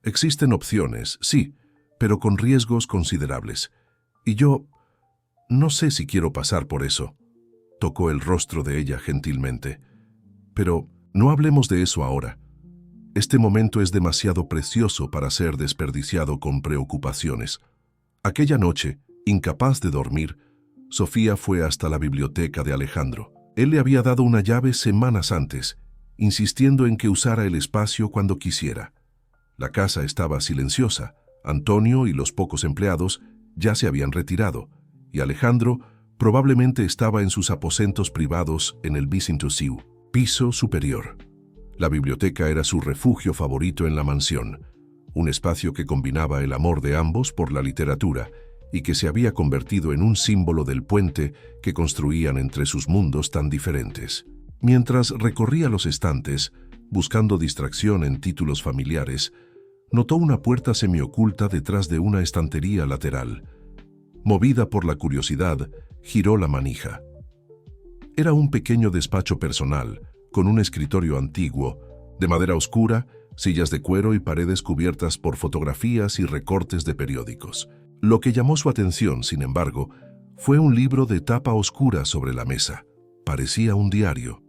Existen opciones, sí, pero con riesgos considerables. Y yo no sé si quiero pasar por eso. Tocó el rostro de ella gentilmente. Pero no hablemos de eso ahora. Este momento es demasiado precioso para ser desperdiciado con preocupaciones. Aquella noche, incapaz de dormir, Sofía fue hasta la biblioteca de Alejandro. Él le había dado una llave semanas antes, insistiendo en que usara el espacio cuando quisiera. La casa estaba silenciosa. Antonio y los pocos empleados ya se habían retirado, y Alejandro probablemente estaba en sus aposentos privados en el Vicentosíu, piso superior. La biblioteca era su refugio favorito en la mansión, un espacio que combinaba el amor de ambos por la literatura y que se había convertido en un símbolo del puente que construían entre sus mundos tan diferentes. Mientras recorría los estantes, buscando distracción en títulos familiares, notó una puerta semioculta detrás de una estantería lateral. Movida por la curiosidad, giró la manija. Era un pequeño despacho personal, con un escritorio antiguo, de madera oscura, sillas de cuero y paredes cubiertas por fotografías y recortes de periódicos. Lo que llamó su atención, sin embargo, fue un libro de tapa oscura sobre la mesa. Parecía un diario.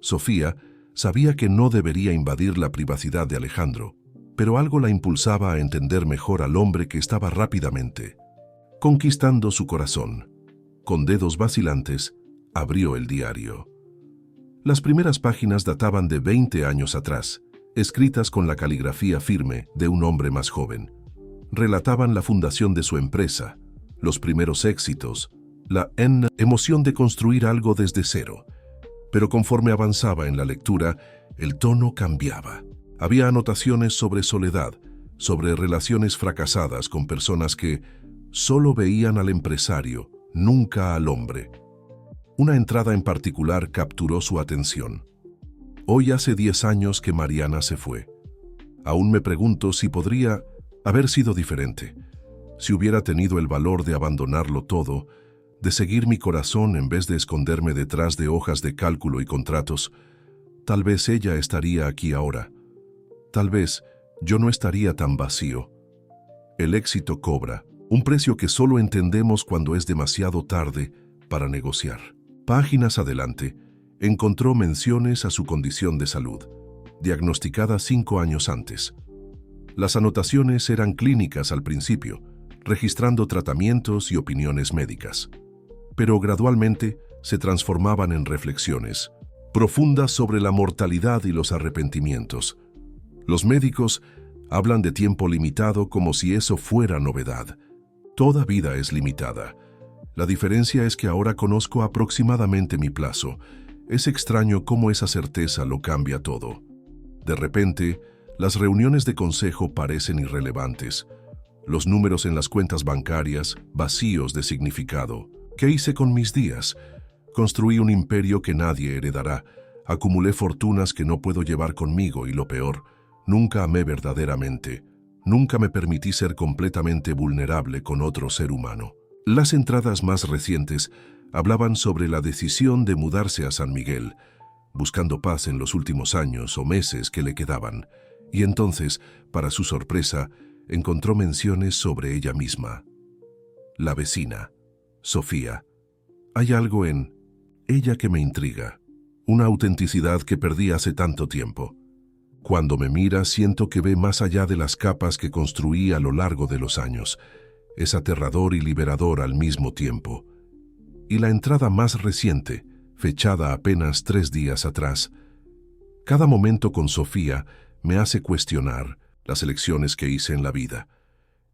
Sofía sabía que no debería invadir la privacidad de Alejandro, pero algo la impulsaba a entender mejor al hombre que estaba rápidamente conquistando su corazón. Con dedos vacilantes, abrió el diario. Las primeras páginas databan de 20 años atrás, escritas con la caligrafía firme de un hombre más joven. Relataban la fundación de su empresa, los primeros éxitos, la emoción de construir algo desde cero. Pero conforme avanzaba en la lectura, el tono cambiaba. Había anotaciones sobre soledad, sobre relaciones fracasadas con personas que solo veían al empresario, nunca al hombre. Una entrada en particular capturó su atención. Hoy hace 10 años que Mariana se fue. Aún me pregunto si podría haber sido diferente, si hubiera tenido el valor de abandonarlo todo, de seguir mi corazón en vez de esconderme detrás de hojas de cálculo y contratos. Tal vez ella estaría aquí ahora. Tal vez yo no estaría tan vacío. El éxito cobra un precio que solo entendemos cuando es demasiado tarde para negociar. Páginas adelante, encontró menciones a su condición de salud, diagnosticada 5 años antes. Las anotaciones eran clínicas al principio, registrando tratamientos y opiniones médicas, pero gradualmente se transformaban en reflexiones profundas sobre la mortalidad y los arrepentimientos. Los médicos hablan de tiempo limitado como si eso fuera novedad. Toda vida es limitada. La diferencia es que ahora conozco aproximadamente mi plazo. Es extraño cómo esa certeza lo cambia todo. De repente, las reuniones de consejo parecen irrelevantes. Los números en las cuentas bancarias, vacíos de significado. ¿Qué hice con mis días? Construí un imperio que nadie heredará. Acumulé fortunas que no puedo llevar conmigo y lo peor, nunca amé verdaderamente. Nunca me permití ser completamente vulnerable con otro ser humano. Las entradas más recientes hablaban sobre la decisión de mudarse a San Miguel, buscando paz en los últimos años o meses que le quedaban, y entonces, para su sorpresa, encontró menciones sobre ella misma. La vecina, Sofía. Hay algo en ella que me intriga, una autenticidad que perdí hace tanto tiempo. Cuando me mira, siento que ve más allá de las capas que construí a lo largo de los años. Es aterrador y liberador al mismo tiempo. Y la entrada más reciente, fechada apenas 3 días atrás. Cada momento con Sofía me hace cuestionar las elecciones que hice en la vida.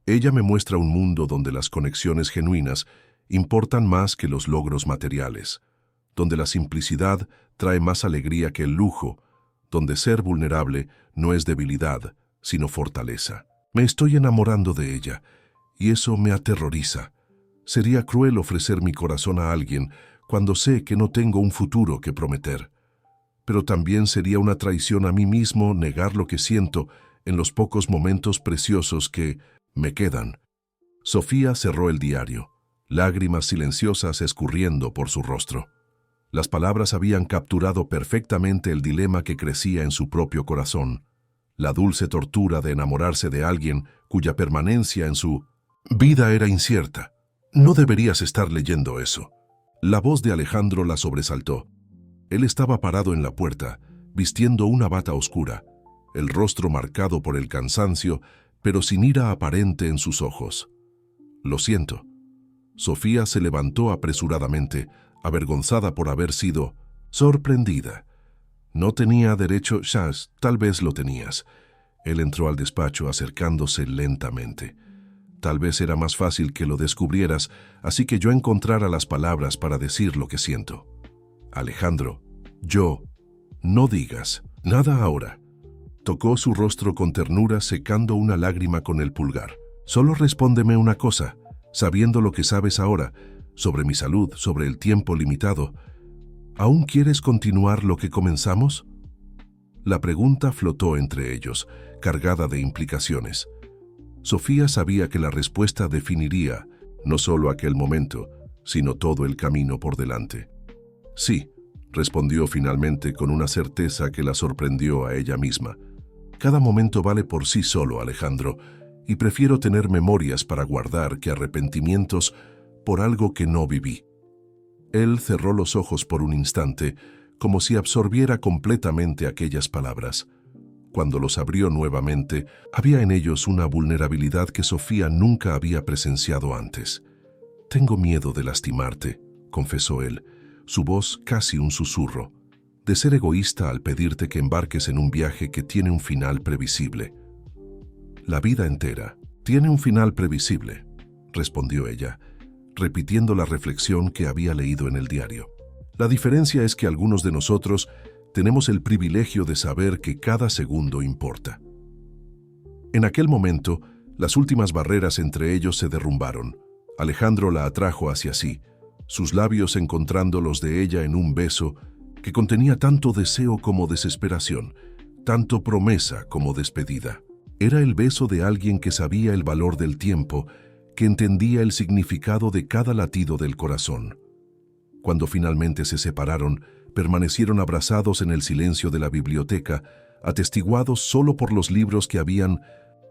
Ella me muestra un mundo donde las conexiones genuinas importan más que los logros materiales, donde la simplicidad trae más alegría que el lujo, donde ser vulnerable no es debilidad, sino fortaleza. Me estoy enamorando de ella, y eso me aterroriza. Sería cruel ofrecer mi corazón a alguien cuando sé que no tengo un futuro que prometer. Pero también sería una traición a mí mismo negar lo que siento en los pocos momentos preciosos que me quedan. Sofía cerró el diario, lágrimas silenciosas escurriendo por su rostro. Las palabras habían capturado perfectamente el dilema que crecía en su propio corazón, la dulce tortura de enamorarse de alguien cuya permanencia en su vida era incierta. No deberías estar leyendo eso. La voz de Alejandro la sobresaltó. Él estaba parado en la puerta, vistiendo una bata oscura, el rostro marcado por el cansancio, pero sin ira aparente en sus ojos. Lo siento. Sofía se levantó apresuradamente, avergonzada por haber sido sorprendida. No tenía derecho, Chas, tal vez lo tenías. Él entró al despacho acercándose lentamente. Tal vez era más fácil que lo descubrieras, así que yo encontrara las palabras para decir lo que siento. Alejandro, no digas nada ahora. Tocó su rostro con ternura, secando una lágrima con el pulgar. Solo respóndeme una cosa, sabiendo lo que sabes ahora, sobre mi salud, sobre el tiempo limitado. ¿Aún quieres continuar lo que comenzamos? La pregunta flotó entre ellos, cargada de implicaciones. Sofía sabía que la respuesta definiría no solo aquel momento, sino todo el camino por delante. Sí, respondió finalmente con una certeza que la sorprendió a ella misma. Cada momento vale por sí solo, Alejandro, y prefiero tener memorias para guardar que arrepentimientos por algo que no viví. Él cerró los ojos por un instante, como si absorbiera completamente aquellas palabras. Cuando los abrió nuevamente, había en ellos una vulnerabilidad que Sofía nunca había presenciado antes. «Tengo miedo de lastimarte», confesó él, su voz casi un susurro, «de ser egoísta al pedirte que embarques en un viaje que tiene un final previsible». «La vida entera tiene un final previsible», respondió ella, repitiendo la reflexión que había leído en el diario. «La diferencia es que algunos de nosotros tenemos el privilegio de saber que cada segundo importa». En aquel momento, las últimas barreras entre ellos se derrumbaron. Alejandro la atrajo hacia sí. sus labios encontrando los de ella en un beso que contenía tanto deseo como desesperación, tanto promesa como despedida. Era el beso de alguien que sabía el valor del tiempo, que entendía el significado de cada latido del corazón. Cuando finalmente se separaron, permanecieron abrazados en el silencio de la biblioteca, atestiguados solo por los libros que habían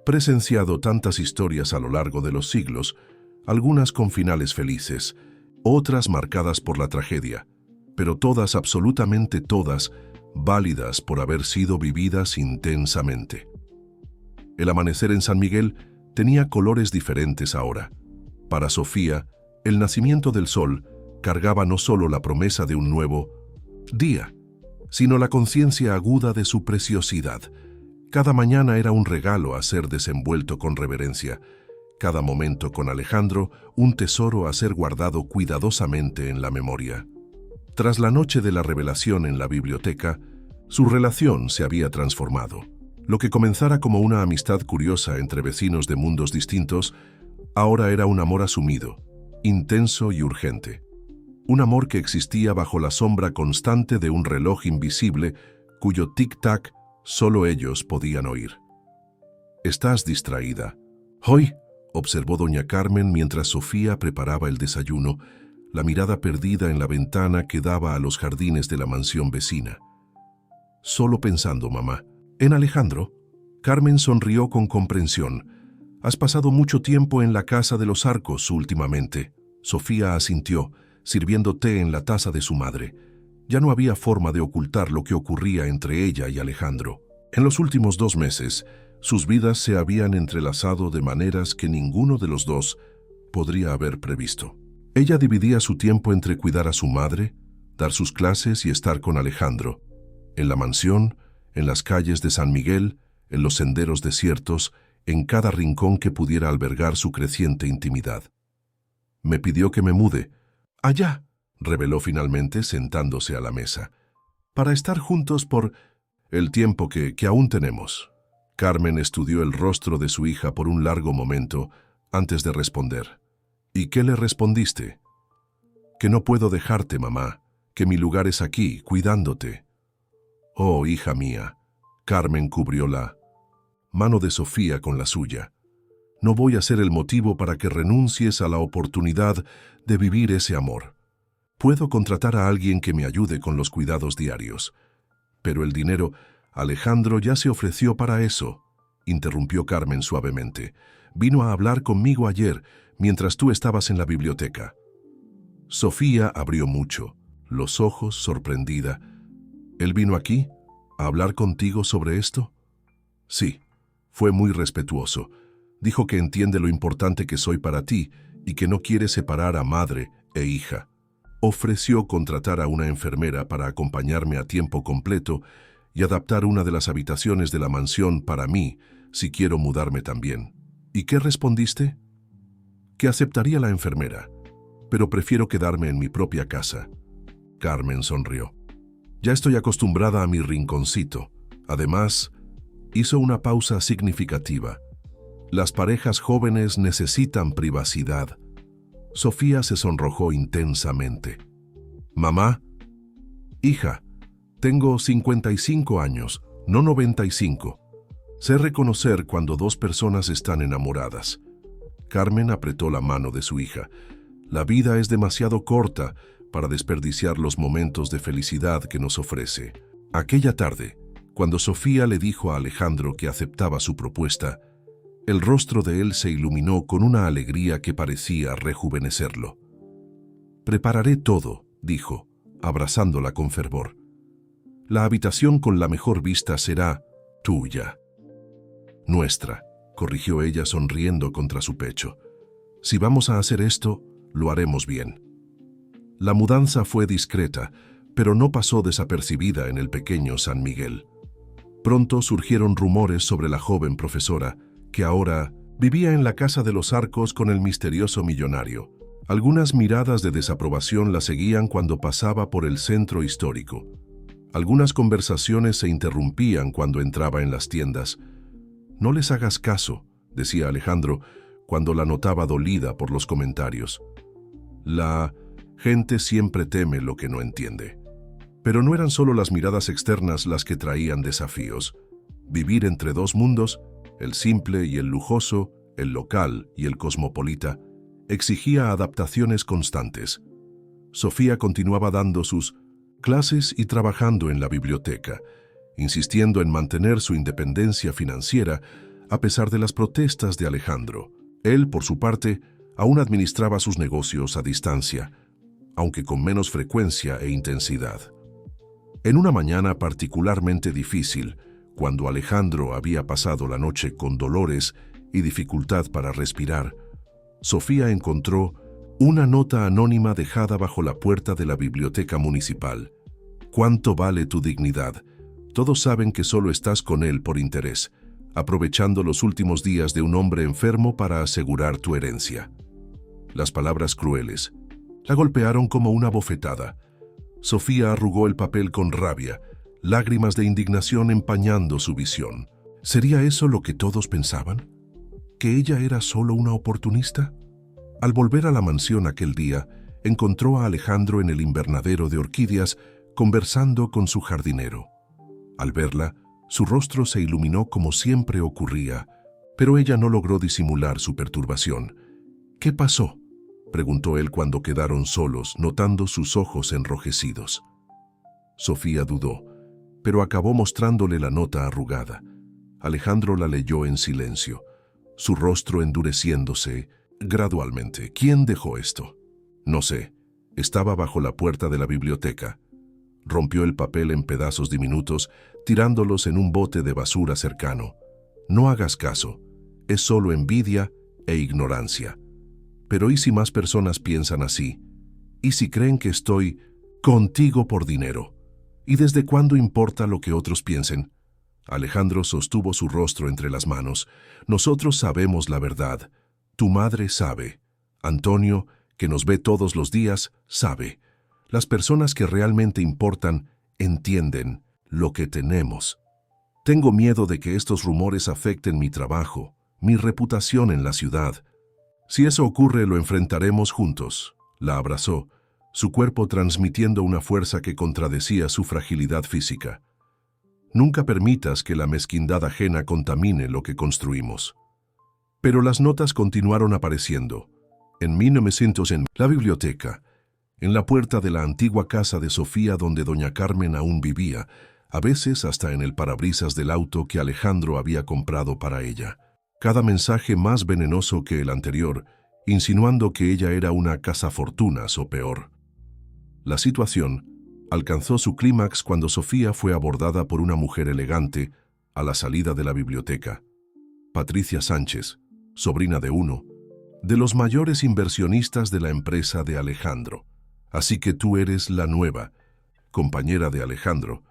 presenciado tantas historias a lo largo de los siglos, algunas con finales felices, otras marcadas por la tragedia, pero todas, absolutamente todas, válidas por haber sido vividas intensamente. El amanecer en San Miguel tenía colores diferentes ahora. Para Sofía, el nacimiento del sol cargaba no solo la promesa de un nuevo día, sino la conciencia aguda de su preciosidad. Cada mañana era un regalo a ser desenvuelto con reverencia, cada momento con Alejandro un tesoro a ser guardado cuidadosamente en la memoria. Tras la noche de la revelación en la biblioteca, su relación se había transformado. Lo que comenzara como una amistad curiosa entre vecinos de mundos distintos, ahora era un amor asumido, intenso y urgente. Un amor que existía bajo la sombra constante de un reloj invisible cuyo tic-tac solo ellos podían oír. «¿Estás distraída?» «Hoy», observó doña Carmen mientras Sofía preparaba el desayuno, la mirada perdida en la ventana que daba a los jardines de la mansión vecina. «Solo pensando, mamá». «¿En Alejandro?» Carmen sonrió con comprensión. «Has pasado mucho tiempo en la casa de los Arcos últimamente». Sofía asintió, sirviendo té en la taza de su madre. Ya no había forma de ocultar lo que ocurría entre ella y Alejandro. En los últimos 2 meses, sus vidas se habían entrelazado de maneras que ninguno de los dos podría haber previsto. Ella dividía su tiempo entre cuidar a su madre, dar sus clases y estar con Alejandro. En la mansión, en las calles de San Miguel, en los senderos desiertos, en cada rincón que pudiera albergar su creciente intimidad. «Me pidió que me mude». «Allá», reveló finalmente sentándose a la mesa, «para estar juntos por el tiempo que aún tenemos». Carmen estudió el rostro de su hija por un largo momento antes de responder. «¿Y qué le respondiste?» «Que no puedo dejarte, mamá, que mi lugar es aquí, cuidándote». «Oh, hija mía». Carmen cubrió la mano de Sofía con la suya. «No voy a ser el motivo para que renuncies a la oportunidad de vivir ese amor. Puedo contratar a alguien que me ayude con los cuidados diarios. Pero el dinero, Alejandro ya se ofreció para eso», interrumpió Carmen suavemente. «Vino a hablar conmigo ayer, mientras tú estabas en la biblioteca». Sofía abrió mucho, los ojos sorprendida. «¿Él vino aquí a hablar contigo sobre esto?» «Sí, fue muy respetuoso. Dijo que entiende lo importante que soy para ti y que no quiere separar a madre e hija. Ofreció contratar a una enfermera para acompañarme a tiempo completo y adaptar una de las habitaciones de la mansión para mí, si quiero mudarme también». «¿Y qué respondiste?» «Que aceptaría la enfermera, pero prefiero quedarme en mi propia casa». Carmen sonrió. «Ya estoy acostumbrada a mi rinconcito. Además», hizo una pausa significativa, «las parejas jóvenes necesitan privacidad». Sofía se sonrojó intensamente. «Mamá». «Hija, tengo 55 años, no 95. Sé reconocer cuando 2 personas están enamoradas». Carmen apretó la mano de su hija. «La vida es demasiado corta para desperdiciar los momentos de felicidad que nos ofrece». Aquella tarde, cuando Sofía le dijo a Alejandro que aceptaba su propuesta, el rostro de él se iluminó con una alegría que parecía rejuvenecerlo. «Prepararé todo», dijo, abrazándola con fervor. «La habitación con la mejor vista será tuya». «Nuestra», corrigió ella sonriendo contra su pecho. «Si vamos a hacer esto, lo haremos bien». La mudanza fue discreta, pero no pasó desapercibida en el pequeño San Miguel. Pronto surgieron rumores sobre la joven profesora, que ahora vivía en la casa de los Arcos con el misterioso millonario. Algunas miradas de desaprobación la seguían cuando pasaba por el centro histórico. Algunas conversaciones se interrumpían cuando entraba en las tiendas. «No les hagas caso», decía Alejandro, cuando la notaba dolida por los comentarios. «La Gente siempre teme lo que no entiende. Pero no eran solo las miradas externas las que traían desafíos. Vivir entre dos mundos, el simple y el lujoso, el local y el cosmopolita, exigía adaptaciones constantes. Sofía continuaba dando sus clases y trabajando en la biblioteca, insistiendo en mantener su independencia financiera a pesar de las protestas de Alejandro. Él, por su parte, aún administraba sus negocios a distancia, aunque con menos frecuencia e intensidad. En una mañana particularmente difícil, cuando Alejandro había pasado la noche con dolores y dificultad para respirar, Sofía encontró una nota anónima dejada bajo la puerta de la biblioteca municipal. ¿Cuánto vale tu dignidad? Todos saben que solo estás con él por interés, aprovechando los últimos días de un hombre enfermo para asegurar tu herencia. Las palabras crueles la golpearon como una bofetada. Sofía arrugó el papel con rabia, lágrimas de indignación empañando su visión. ¿Sería eso lo que todos pensaban? ¿Que ella era solo una oportunista? Al volver a la mansión aquel día, encontró a Alejandro en el invernadero de orquídeas conversando con su jardinero. Al verla, su rostro se iluminó como siempre ocurría, pero ella no logró disimular su perturbación. ¿Qué pasó?, preguntó él cuando quedaron solos, notando sus ojos enrojecidos. Sofía dudó, pero acabó mostrándole la nota arrugada. Alejandro la leyó en silencio, su rostro endureciéndose gradualmente. ¿Quién dejó esto? No sé. Estaba bajo la puerta de la biblioteca. Rompió el papel en pedazos diminutos, tirándolos en un bote de basura cercano. No hagas caso. Es solo envidia e ignorancia. Pero ¿y si más personas piensan así? ¿Y si creen que estoy contigo por dinero? ¿Y desde cuándo importa lo que otros piensen? Alejandro sostuvo su rostro entre las manos. Nosotros sabemos la verdad. Tu madre sabe. Antonio, que nos ve todos los días, sabe. Las personas que realmente importan entienden lo que tenemos. Tengo miedo de que estos rumores afecten mi trabajo, mi reputación en la ciudad. Si eso ocurre, lo enfrentaremos juntos. La abrazó, su cuerpo transmitiendo una fuerza que contradecía su fragilidad física. Nunca permitas que la mezquindad ajena contamine lo que construimos. Pero las notas continuaron apareciendo. En 1900 en la biblioteca, en la puerta de la antigua casa de Sofía donde doña Carmen aún vivía, a veces hasta en el parabrisas del auto que Alejandro había comprado para ella. Cada mensaje más venenoso que el anterior, insinuando que ella era una cazafortunas o peor. La situación alcanzó su clímax cuando Sofía fue abordada por una mujer elegante a la salida de la biblioteca. Patricia Sánchez, sobrina de uno de los mayores inversionistas de la empresa de Alejandro. Así que tú eres la nueva compañera de Alejandro.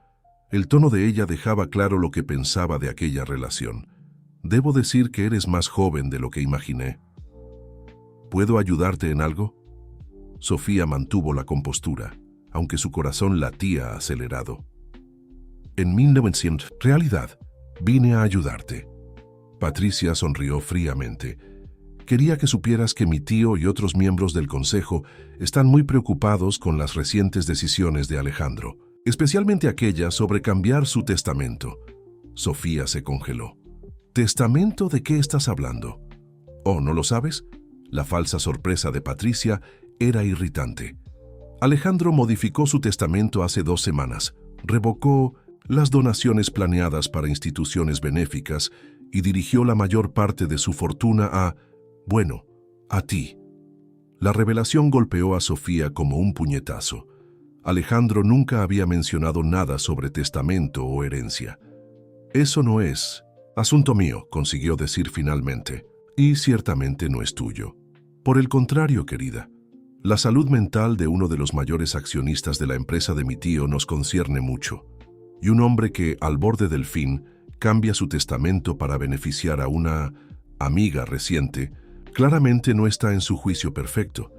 El tono de ella dejaba claro lo que pensaba de aquella relación. Debo decir que eres más joven de lo que imaginé. ¿Puedo ayudarte en algo? Sofía mantuvo la compostura, aunque su corazón latía acelerado. En 1900, realidad, vine a ayudarte. Patricia sonrió fríamente. Quería que supieras que mi tío y otros miembros del consejo están muy preocupados con las recientes decisiones de Alejandro, especialmente aquella sobre cambiar su testamento. Sofía se congeló. ¿Testamento? ¿De qué estás hablando? ¿Oh, no lo sabes? La falsa sorpresa de Patricia era irritante. Alejandro modificó su testamento hace 2 semanas, revocó las donaciones planeadas para instituciones benéficas y dirigió la mayor parte de su fortuna a ti. La revelación golpeó a Sofía como un puñetazo. Alejandro nunca había mencionado nada sobre testamento o herencia. Eso no es asunto mío, consiguió decir finalmente, y ciertamente no es tuyo. Por el contrario, querida, la salud mental de uno de los mayores accionistas de la empresa de mi tío nos concierne mucho, y un hombre que, al borde del fin, cambia su testamento para beneficiar a una amiga reciente, claramente no está en su juicio perfecto.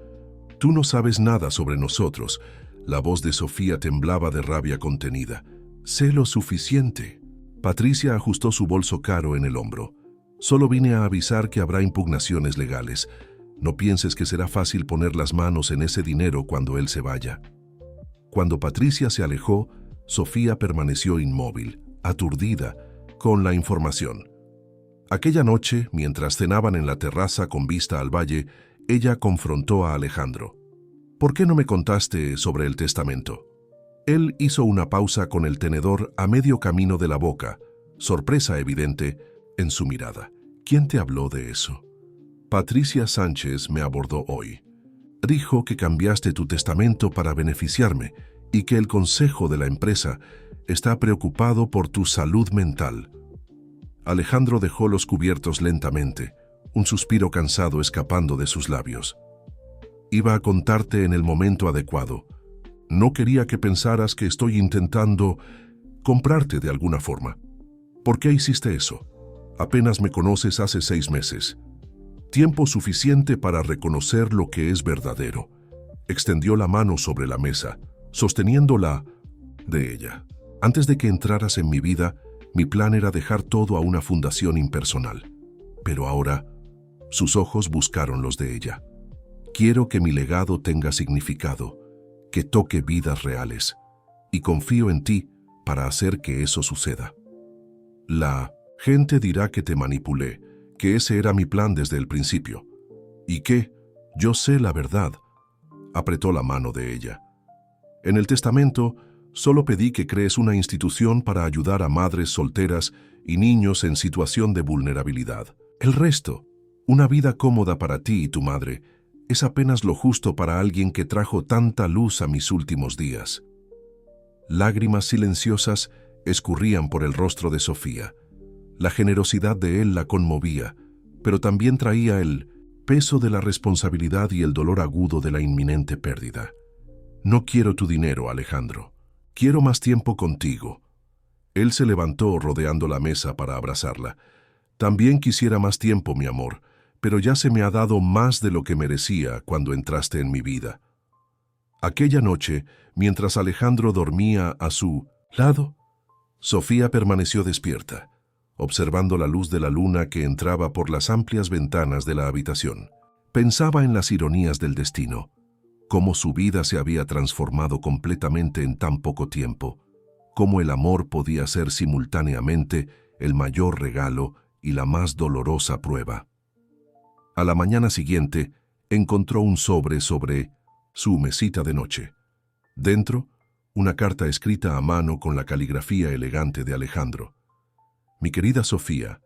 Tú no sabes nada sobre nosotros. La voz de Sofía temblaba de rabia contenida. Sé lo suficiente. Patricia ajustó su bolso caro en el hombro. Solo vine a avisar que habrá impugnaciones legales. No pienses que será fácil poner las manos en ese dinero cuando él se vaya. Cuando Patricia se alejó, Sofía permaneció inmóvil, aturdida, con la información. Aquella noche, mientras cenaban en la terraza con vista al valle, ella confrontó a Alejandro. ¿Por qué no me contaste sobre el testamento? Él hizo una pausa con el tenedor a medio camino de la boca, sorpresa evidente en su mirada. ¿Quién te habló de eso? Patricia Sánchez me abordó hoy. Dijo que cambiaste tu testamento para beneficiarme y que el consejo de la empresa está preocupado por tu salud mental. Alejandro dejó los cubiertos lentamente, un suspiro cansado escapando de sus labios. Iba a contarte en el momento adecuado. No quería que pensaras que estoy intentando comprarte de alguna forma. ¿Por qué hiciste eso? Apenas me conoces hace 6 meses. Tiempo suficiente para reconocer lo que es verdadero. Extendió la mano sobre la mesa, sosteniéndola de ella. Antes de que entraras en mi vida, mi plan era dejar todo a una fundación impersonal. Pero ahora, sus ojos buscaron los de ella. Quiero que mi legado tenga significado, que toque vidas reales, y confío en ti para hacer que eso suceda. La gente dirá que te manipulé, que ese era mi plan desde el principio, y que yo sé la verdad. Apretó la mano de ella. En el testamento, solo pedí que crees una institución para ayudar a madres solteras y niños en situación de vulnerabilidad. El resto, una vida cómoda para ti y tu madre, es apenas lo justo para alguien que trajo tanta luz a mis últimos días. Lágrimas silenciosas escurrían por el rostro de Sofía. La generosidad de él la conmovía, pero también traía el peso de la responsabilidad y el dolor agudo de la inminente pérdida. No quiero tu dinero, Alejandro. Quiero más tiempo contigo. Él se levantó rodeando la mesa para abrazarla. También quisiera más tiempo, mi amor, pero ya se me ha dado más de lo que merecía cuando entraste en mi vida. Aquella noche, mientras Alejandro dormía a su lado, Sofía permaneció despierta, observando la luz de la luna que entraba por las amplias ventanas de la habitación. Pensaba en las ironías del destino, cómo su vida se había transformado completamente en tan poco tiempo, cómo el amor podía ser simultáneamente el mayor regalo y la más dolorosa prueba. A la mañana siguiente, encontró un sobre su mesita de noche. Dentro, una carta escrita a mano con la caligrafía elegante de Alejandro. Mi querida Sofía,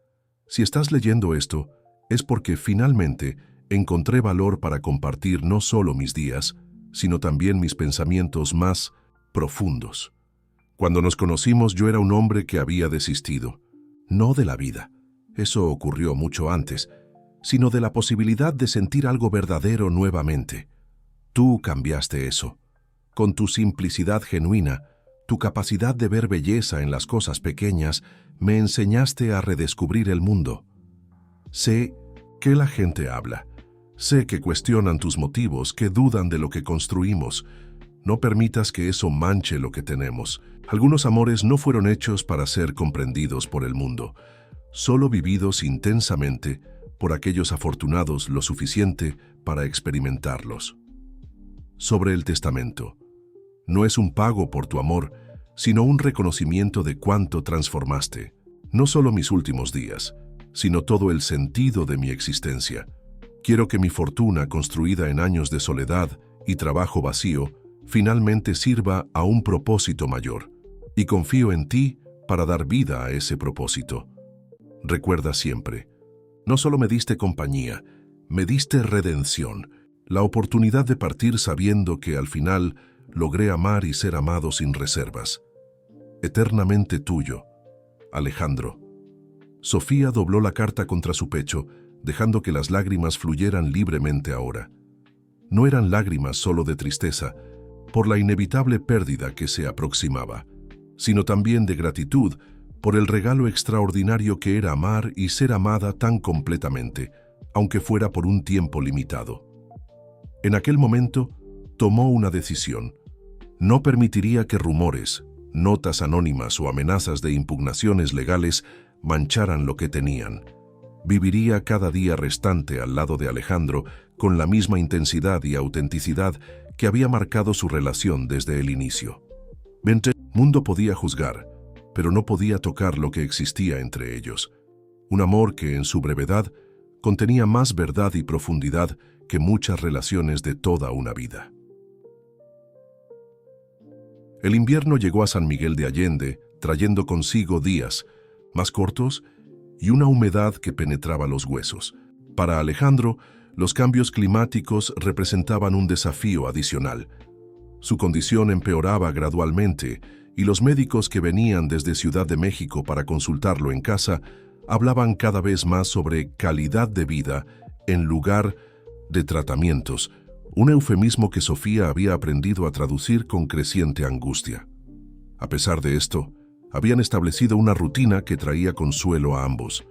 si estás leyendo esto, es porque finalmente encontré valor para compartir no solo mis días, sino también mis pensamientos más profundos. Cuando nos conocimos, yo era un hombre que había desistido, no de la vida, eso ocurrió mucho antes, sino de la posibilidad de sentir algo verdadero nuevamente. Tú cambiaste eso. Con tu simplicidad genuina, tu capacidad de ver belleza en las cosas pequeñas, me enseñaste a redescubrir el mundo. Sé que la gente habla. Sé que cuestionan tus motivos, que dudan de lo que construimos. No permitas que eso manche lo que tenemos. Algunos amores no fueron hechos para ser comprendidos por el mundo, solo vividos intensamente por aquellos afortunados lo suficiente para experimentarlos. Sobre el testamento. No es un pago por tu amor, sino un reconocimiento de cuánto transformaste, no solo mis últimos días, sino todo el sentido de mi existencia. Quiero que mi fortuna, construida en años de soledad y trabajo vacío, finalmente sirva a un propósito mayor, y confío en ti para dar vida a ese propósito. Recuerda siempre, no solo me diste compañía, me diste redención, la oportunidad de partir sabiendo que al final logré amar y ser amado sin reservas. Eternamente tuyo, Alejandro. Sofía dobló la carta contra su pecho, dejando que las lágrimas fluyeran libremente ahora. No eran lágrimas solo de tristeza, por la inevitable pérdida que se aproximaba, sino también de gratitud por el regalo extraordinario que era amar y ser amada tan completamente, aunque fuera por un tiempo limitado. En aquel momento, tomó una decisión. No permitiría que rumores, notas anónimas o amenazas de impugnaciones legales mancharan lo que tenían. Viviría cada día restante al lado de Alejandro con la misma intensidad y autenticidad que había marcado su relación desde el inicio. El mundo podía juzgar, pero no podía tocar lo que existía entre ellos. Un amor que, en su brevedad, contenía más verdad y profundidad que muchas relaciones de toda una vida. El invierno llegó a San Miguel de Allende, trayendo consigo días más cortos y una humedad que penetraba los huesos. Para Alejandro, los cambios climáticos representaban un desafío adicional. Su condición empeoraba gradualmente y los médicos que venían desde Ciudad de México para consultarlo en casa hablaban cada vez más sobre calidad de vida en lugar de tratamientos, un eufemismo que Sofía había aprendido a traducir con creciente angustia. A pesar de esto, habían establecido una rutina que traía consuelo a ambos.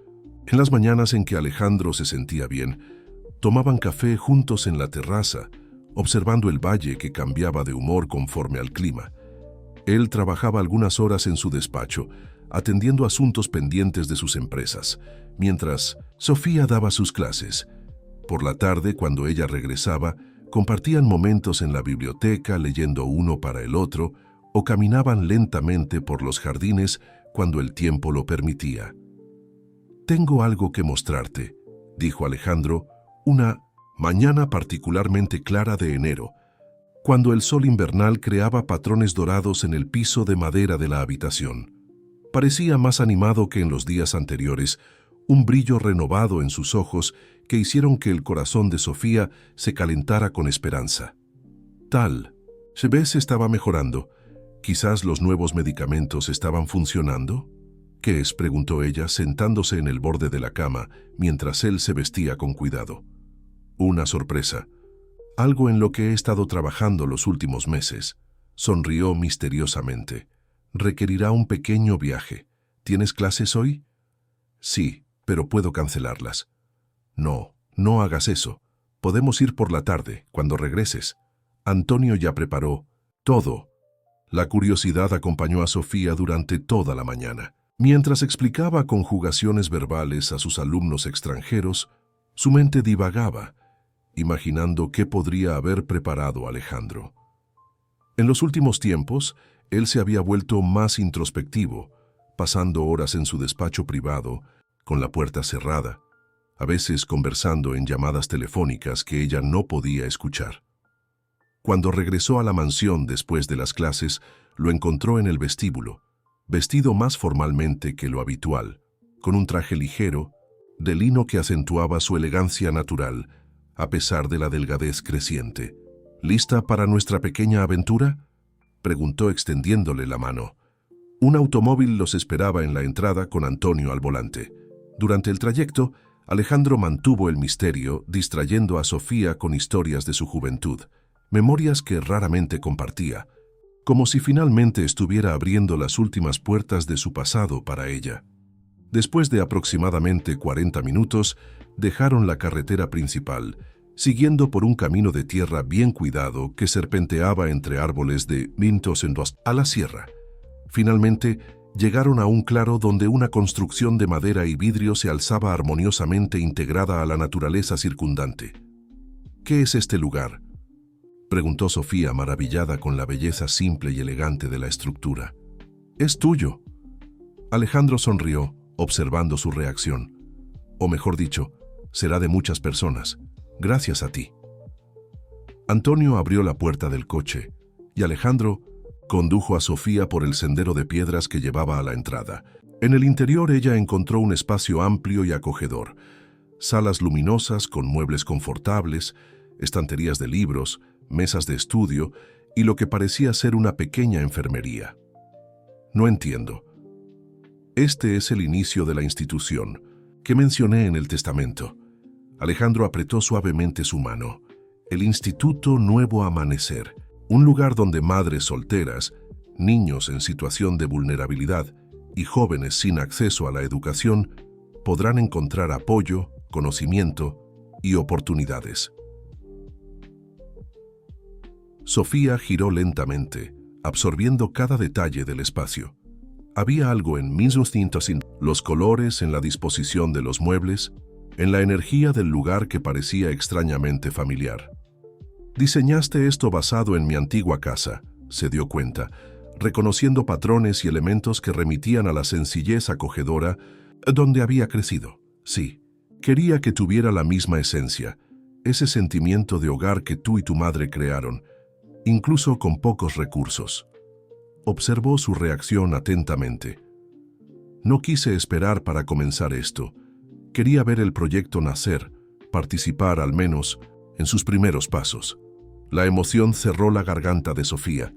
En las mañanas en que Alejandro se sentía bien, tomaban café juntos en la terraza, observando el valle que cambiaba de humor conforme al clima. Él trabajaba algunas horas en su despacho, atendiendo asuntos pendientes de sus empresas, mientras Sofía daba sus clases. Por la tarde, cuando ella regresaba, compartían momentos en la biblioteca leyendo uno para el otro o caminaban lentamente por los jardines cuando el tiempo lo permitía. «Tengo algo que mostrarte», dijo Alejandro, una mañana particularmente clara de enero, cuando el sol invernal creaba patrones dorados en el piso de madera de la habitación. Parecía más animado que en los días anteriores, un brillo renovado en sus ojos que hicieron que el corazón de Sofía se calentara con esperanza. Tal vez estaba mejorando. Quizás los nuevos medicamentos estaban funcionando. ¿Qué es?, preguntó ella, sentándose en el borde de la cama, mientras él se vestía con cuidado. Una sorpresa. Algo en lo que he estado trabajando los últimos meses. Sonrió misteriosamente. Requerirá un pequeño viaje. ¿Tienes clases hoy? Sí, pero puedo cancelarlas. No, no hagas eso. Podemos ir por la tarde, cuando regreses. Antonio ya preparó todo. La curiosidad acompañó a Sofía durante toda la mañana. Mientras explicaba conjugaciones verbales a sus alumnos extranjeros, su mente divagaba, imaginando qué podría haber preparado Alejandro. En los últimos tiempos, él se había vuelto más introspectivo, pasando horas en su despacho privado, con la puerta cerrada, a veces conversando en llamadas telefónicas que ella no podía escuchar. Cuando regresó a la mansión después de las clases, lo encontró en el vestíbulo, vestido más formalmente que lo habitual, con un traje ligero, de lino que acentuaba su elegancia natural, a pesar de la delgadez creciente. ¿Lista para nuestra pequeña aventura?, preguntó extendiéndole la mano. Un automóvil los esperaba en la entrada con Antonio al volante. Durante el trayecto, Alejandro mantuvo el misterio, distrayendo a Sofía con historias de su juventud, memorias que raramente compartía, como si finalmente estuviera abriendo las últimas puertas de su pasado para ella. Después de aproximadamente 40 minutos, dejaron la carretera principal, siguiendo por un camino de tierra bien cuidado que serpenteaba entre árboles de mintos a la sierra. Finalmente, llegaron a un claro donde una construcción de madera y vidrio se alzaba armoniosamente integrada a la naturaleza circundante. «¿Qué es este lugar?», preguntó Sofía, maravillada con la belleza simple y elegante de la estructura. «Es tuyo». Alejandro sonrió, observando su reacción. «O mejor dicho, será de muchas personas, gracias a ti». Antonio abrió la puerta del coche y Alejandro condujo a Sofía por el sendero de piedras que llevaba a la entrada. En el interior ella encontró un espacio amplio y acogedor, salas luminosas con muebles confortables, estanterías de libros, mesas de estudio y lo que parecía ser una pequeña enfermería. «No entiendo. Este es el inicio de la institución que mencioné en el testamento». Alejandro apretó suavemente su mano. «El Instituto Nuevo Amanecer, un lugar donde madres solteras, niños en situación de vulnerabilidad y jóvenes sin acceso a la educación podrán encontrar apoyo, conocimiento y oportunidades». Sofía giró lentamente, absorbiendo cada detalle del espacio. Había algo en los colores, en la disposición de los muebles, en la energía del lugar que parecía extrañamente familiar. Diseñaste esto basado en mi antigua casa, se dio cuenta, reconociendo patrones y elementos que remitían a la sencillez acogedora donde había crecido. Sí, quería que tuviera la misma esencia, ese sentimiento de hogar que tú y tu madre crearon, incluso con pocos recursos. Observó su reacción atentamente. No quise esperar para comenzar esto. Quería ver el proyecto nacer, participar al menos en sus primeros pasos. La emoción cerró la garganta de Sofía.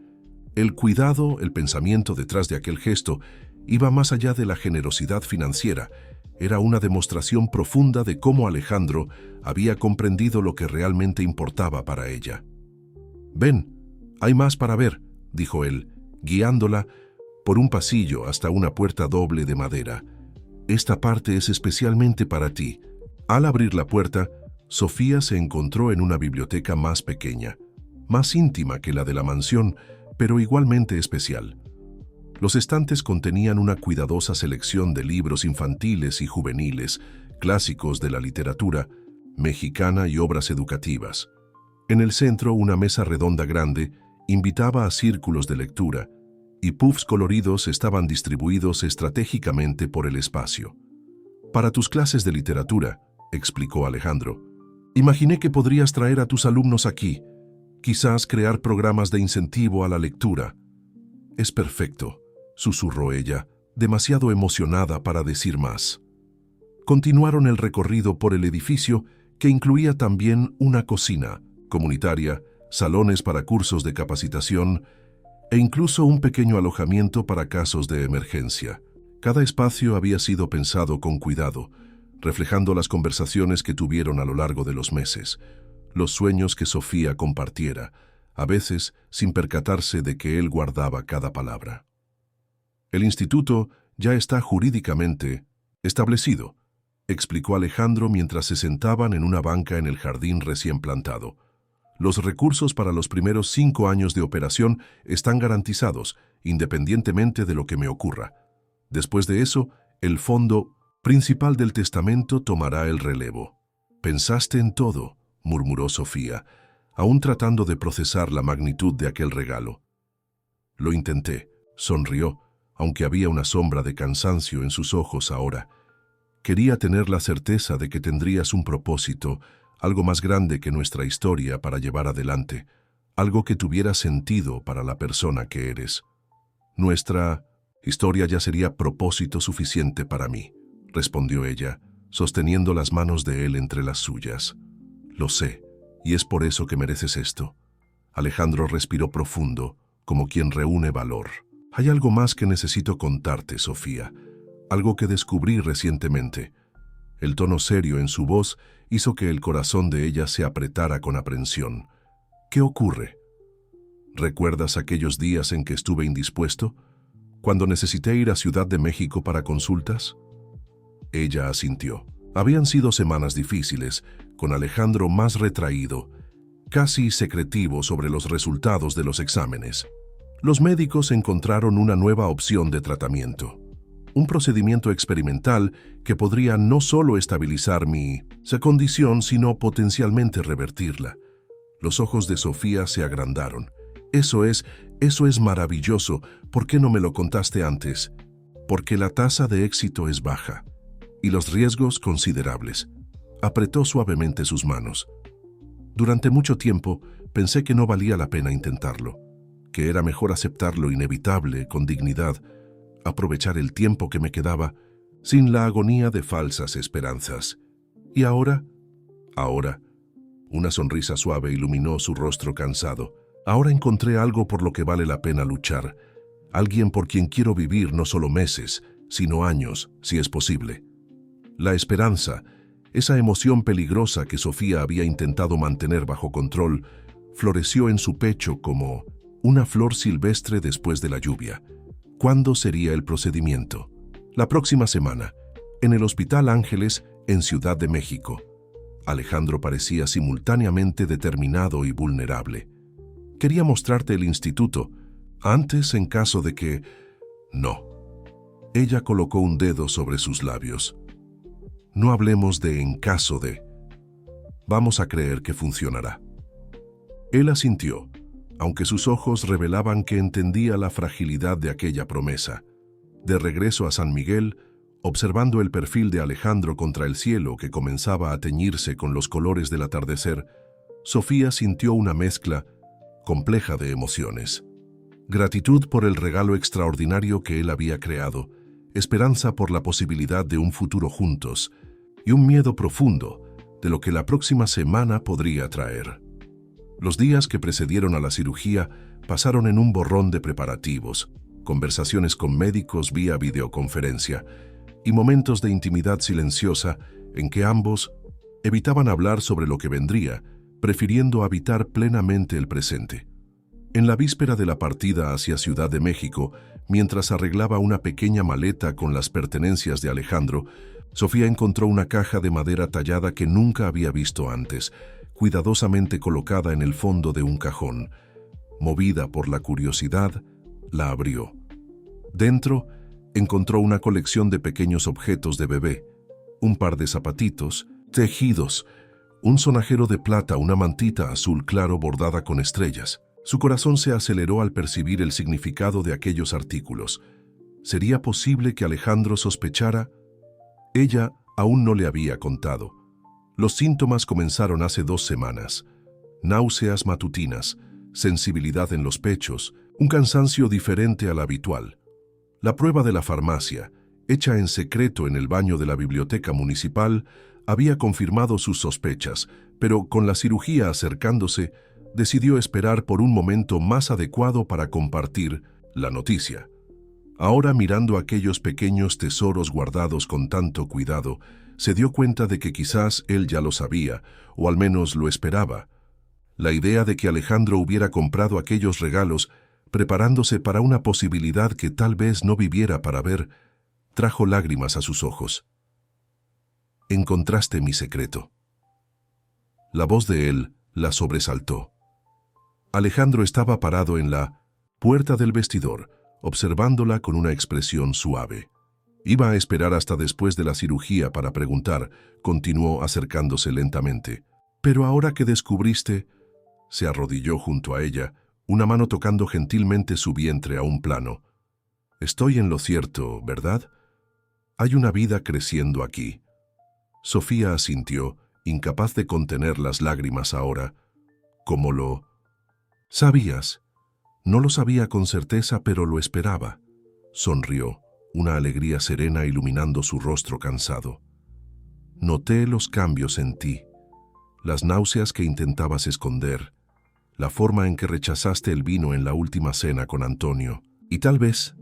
El cuidado, el pensamiento detrás de aquel gesto, iba más allá de la generosidad financiera. Era una demostración profunda de cómo Alejandro había comprendido lo que realmente importaba para ella. «Ven, hay más para ver», dijo él, guiándola por un pasillo hasta una puerta doble de madera. «Esta parte es especialmente para ti». Al abrir la puerta, Sofía se encontró en una biblioteca más pequeña, más íntima que la de la mansión, pero igualmente especial. Los estantes contenían una cuidadosa selección de libros infantiles y juveniles, clásicos de la literatura mexicana y obras educativas. En el centro, una mesa redonda grande invitaba a círculos de lectura, y puffs coloridos estaban distribuidos estratégicamente por el espacio. «Para tus clases de literatura», explicó Alejandro, «imaginé que podrías traer a tus alumnos aquí, quizás crear programas de incentivo a la lectura». «Es perfecto», susurró ella, demasiado emocionada para decir más. Continuaron el recorrido por el edificio, que incluía también una cocina comunitaria, salones para cursos de capacitación e incluso un pequeño alojamiento para casos de emergencia. Cada espacio había sido pensado con cuidado, reflejando las conversaciones que tuvieron a lo largo de los meses, los sueños que Sofía compartiera, a veces sin percatarse de que él guardaba cada palabra. «El instituto ya está jurídicamente establecido», explicó Alejandro mientras se sentaban en una banca en el jardín recién plantado. «Los recursos para los primeros 5 años de operación están garantizados, independientemente de lo que me ocurra. Después de eso, el fondo principal del testamento tomará el relevo». «Pensaste en todo», murmuró Sofía, aún tratando de procesar la magnitud de aquel regalo. «Lo intenté», sonrió, aunque había una sombra de cansancio en sus ojos ahora. «Quería tener la certeza de que tendrías un propósito, algo más grande que nuestra historia para llevar adelante, algo que tuviera sentido para la persona que eres. Nuestra historia ya sería propósito suficiente para mí», respondió ella, sosteniendo las manos de él entre las suyas. «Lo sé, y es por eso que mereces esto». Alejandro respiró profundo, como quien reúne valor. «Hay algo más que necesito contarte, Sofía, algo que descubrí recientemente». El tono serio en su voz hizo que el corazón de ella se apretara con aprensión. «¿Qué ocurre? ¿Recuerdas aquellos días en que estuve indispuesto? ¿Cuando necesité ir a Ciudad de México para consultas?» Ella asintió. Habían sido semanas difíciles, con Alejandro más retraído, casi secretivo sobre los resultados de los exámenes. Los médicos encontraron una nueva opción de tratamiento. Un procedimiento experimental que podría no solo estabilizar mi condición, sino potencialmente revertirla. Los ojos de Sofía se agrandaron. Eso es maravilloso. ¿Por qué no me lo contaste antes?» «Porque la tasa de éxito es baja y los riesgos considerables». Apretó suavemente sus manos. «Durante mucho tiempo pensé que no valía la pena intentarlo, que era mejor aceptar lo inevitable con dignidad, aprovechar el tiempo que me quedaba sin la agonía de falsas esperanzas. Y ahora, una sonrisa suave iluminó su rostro cansado. Ahora encontré algo por lo que vale la pena luchar, alguien por quien quiero vivir no solo meses, sino años, si es posible». La esperanza, esa emoción peligrosa que Sofía había intentado mantener bajo control, floreció en su pecho como una flor silvestre después de la lluvia. ¿Cuándo sería el procedimiento? «La próxima semana, en el Hospital Ángeles, en Ciudad de México». Alejandro parecía simultáneamente determinado y vulnerable. «Quería mostrarte el instituto, antes en caso de que...» «No». Ella colocó un dedo sobre sus labios. No hablemos de en caso de. Vamos a creer que funcionará. Él asintió, aunque sus ojos revelaban que entendía la fragilidad de aquella promesa. De regreso a San Miguel, observando el perfil de Alejandro contra el cielo que comenzaba a teñirse con los colores del atardecer, Sofía sintió una mezcla compleja de emociones. Gratitud por el regalo extraordinario que él había creado, esperanza por la posibilidad de un futuro juntos y un miedo profundo de lo que la próxima semana podría traer. Los días que precedieron a la cirugía pasaron en un borrón de preparativos, conversaciones con médicos vía videoconferencia y momentos de intimidad silenciosa en que ambos evitaban hablar sobre lo que vendría, prefiriendo habitar plenamente el presente. En la víspera de la partida hacia Ciudad de México, mientras arreglaba una pequeña maleta con las pertenencias de Alejandro, Sofía encontró una caja de madera tallada que nunca había visto antes, cuidadosamente colocada en el fondo de un cajón. Movida por la curiosidad, la abrió. Dentro, encontró una colección de pequeños objetos de bebé, un par de zapatitos, tejidos, un sonajero de plata, una mantita azul claro bordada con estrellas. Su corazón se aceleró al percibir el significado de aquellos artículos. ¿Sería posible que Alejandro sospechara? Ella aún no le había contado. Los síntomas comenzaron hace 2 semanas. Náuseas matutinas, sensibilidad en los pechos, un cansancio diferente al habitual. La prueba de la farmacia, hecha en secreto en el baño de la biblioteca municipal, había confirmado sus sospechas, pero con la cirugía acercándose, decidió esperar por un momento más adecuado para compartir la noticia. Ahora, mirando aquellos pequeños tesoros guardados con tanto cuidado, se dio cuenta de que quizás él ya lo sabía, o al menos lo esperaba. La idea de que Alejandro hubiera comprado aquellos regalos, preparándose para una posibilidad que tal vez no viviera para ver, trajo lágrimas a sus ojos. «Encontraste mi secreto». La voz de él la sobresaltó. Alejandro estaba parado en la puerta del vestidor, observándola con una expresión suave. Iba a esperar hasta después de la cirugía para preguntar, continuó acercándose lentamente. «Pero ahora que descubriste...» Se arrodilló junto a ella, una mano tocando gentilmente su vientre a un plano. «Estoy en lo cierto, ¿verdad? Hay una vida creciendo aquí». Sofía asintió, incapaz de contener las lágrimas ahora. «¿Cómo lo...?» «¿Sabías?» No lo sabía con certeza, pero lo esperaba. Sonrió, una alegría serena iluminando su rostro cansado. «Noté los cambios en ti, las náuseas que intentabas esconder, la forma en que rechazaste el vino en la última cena con Antonio, y tal vez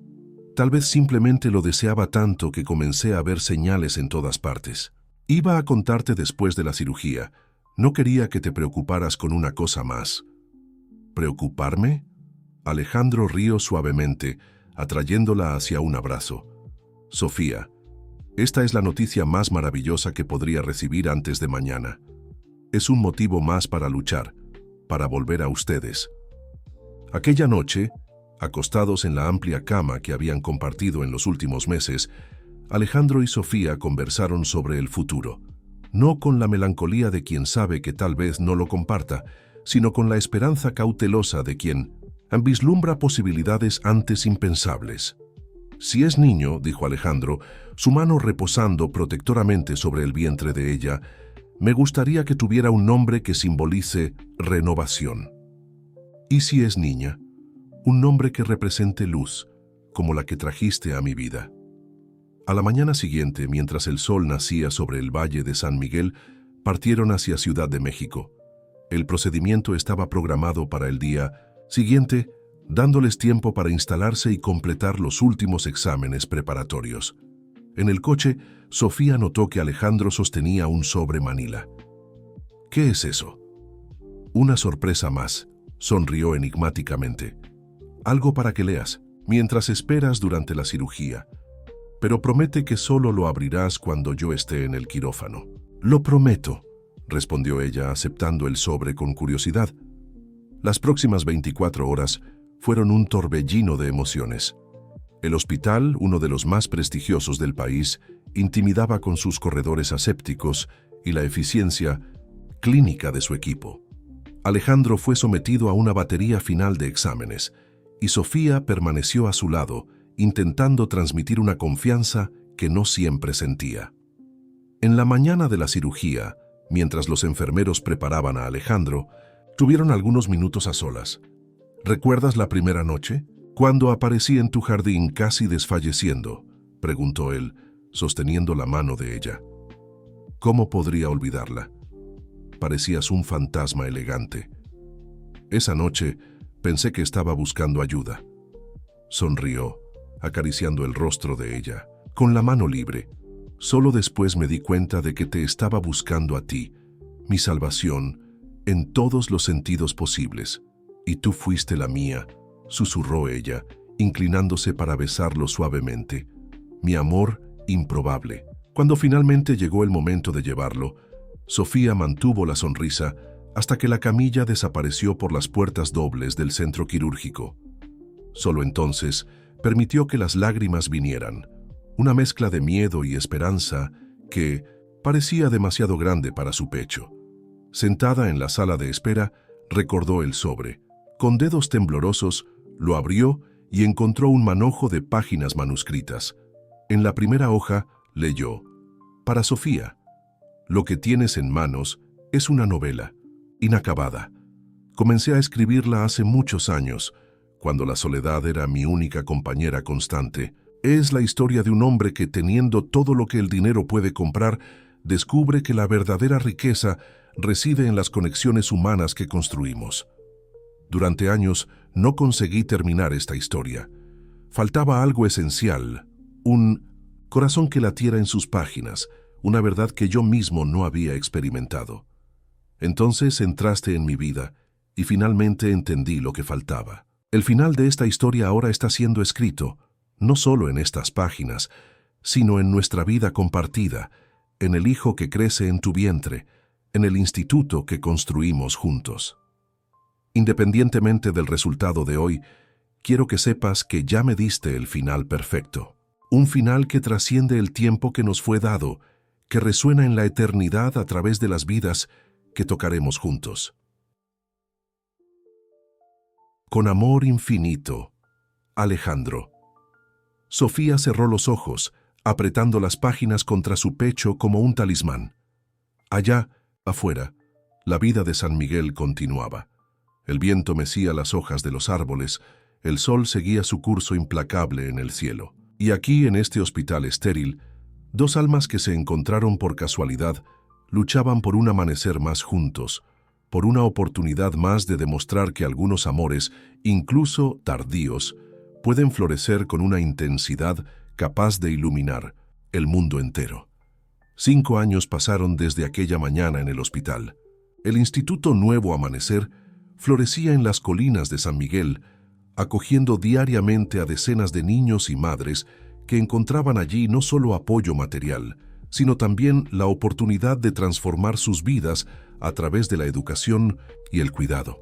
simplemente lo deseaba tanto que comencé a ver señales en todas partes. Iba a contarte después de la cirugía. No quería que te preocuparas con una cosa más». «¿Preocuparme?» Alejandro rió suavemente, atrayéndola hacia un abrazo. «Sofía, esta es la noticia más maravillosa que podría recibir antes de mañana. Es un motivo más para luchar, para volver a ustedes». Aquella noche, acostados en la amplia cama que habían compartido en los últimos meses, Alejandro y Sofía conversaron sobre el futuro, no con la melancolía de quien sabe que tal vez no lo comparta, sino con la esperanza cautelosa de quien vislumbra posibilidades antes impensables. «Si es niño», dijo Alejandro, su mano reposando protectoramente sobre el vientre de ella, «me gustaría que tuviera un nombre que simbolice renovación. ¿Y si es niña? Un nombre que represente luz, como la que trajiste a mi vida». A la mañana siguiente, mientras el sol nacía sobre el valle de San Miguel, partieron hacia Ciudad de México. El procedimiento estaba programado para el día siguiente, dándoles tiempo para instalarse y completar los últimos exámenes preparatorios. En el coche, Sofía notó que Alejandro sostenía un sobre Manila. «¿Qué es eso?» «Una sorpresa más», sonrió enigmáticamente. «Algo para que leas, mientras esperas durante la cirugía. Pero promete que solo lo abrirás cuando yo esté en el quirófano». «Lo prometo», respondió ella, aceptando el sobre con curiosidad. Las próximas 24 horas fueron un torbellino de emociones. El hospital, uno de los más prestigiosos del país, Intimidaba con sus corredores asépticos y la eficiencia clínica de su equipo. Alejandro fue sometido a una batería final de exámenes y Sofía permaneció a su lado, intentando transmitir una confianza que no siempre sentía. En la mañana de la cirugía, mientras los enfermeros preparaban a Alejandro, tuvieron algunos minutos a solas. ¿Recuerdas la primera noche? Cuando aparecí en tu jardín casi desfalleciendo, preguntó él, sosteniendo la mano de ella. ¿Cómo podría olvidarla? Parecías un fantasma elegante. Esa noche pensé que estaba buscando ayuda. Sonrió, acariciando el rostro de ella, con la mano libre. Solo después me di cuenta de que te estaba buscando a ti, mi salvación, en todos los sentidos posibles. Y tú fuiste la mía, susurró ella, inclinándose para besarlo suavemente. Mi amor improbable. Cuando finalmente llegó el momento de llevarlo, Sofía mantuvo la sonrisa hasta que la camilla desapareció por las puertas dobles del centro quirúrgico. Solo entonces permitió que las lágrimas vinieran, una mezcla de miedo y esperanza que parecía demasiado grande para su pecho. Sentada en la sala de espera, recordó el sobre. Con dedos temblorosos, lo abrió y encontró un manojo de páginas manuscritas. En la primera hoja, leyó: Para Sofía, lo que tienes en manos es una novela, inacabada. Comencé a escribirla hace muchos años, cuando la soledad era mi única compañera constante. Es la historia de un hombre que, teniendo todo lo que el dinero puede comprar, descubre que la verdadera riqueza reside en las conexiones humanas que construimos. Durante años no conseguí terminar esta historia. Faltaba algo esencial, un corazón que latiera en sus páginas, una verdad que yo mismo no había experimentado. Entonces entraste en mi vida y finalmente entendí lo que faltaba. El final de esta historia ahora está siendo escrito, no solo en estas páginas, sino en nuestra vida compartida, en el hijo que crece en tu vientre, en el instituto que construimos juntos. Independientemente del resultado de hoy, quiero que sepas que ya me diste el final perfecto. Un final que trasciende el tiempo que nos fue dado, que resuena en la eternidad a través de las vidas que tocaremos juntos. Con amor infinito, Alejandro. Sofía cerró los ojos, apretando las páginas contra su pecho como un talismán. Allá, afuera, la vida de San Miguel continuaba. El viento mecía las hojas de los árboles, el sol seguía su curso implacable en el cielo. Y aquí, en este hospital estéril, dos almas que se encontraron por casualidad luchaban por un amanecer más juntos, por una oportunidad más de demostrar que algunos amores, incluso tardíos, pueden florecer con una intensidad capaz de iluminar el mundo entero. 5 años pasaron desde aquella mañana en el hospital. El Instituto Nuevo Amanecer florecía en las colinas de San Miguel, acogiendo diariamente a decenas de niños y madres que encontraban allí no solo apoyo material, sino también la oportunidad de transformar sus vidas a través de la educación y el cuidado.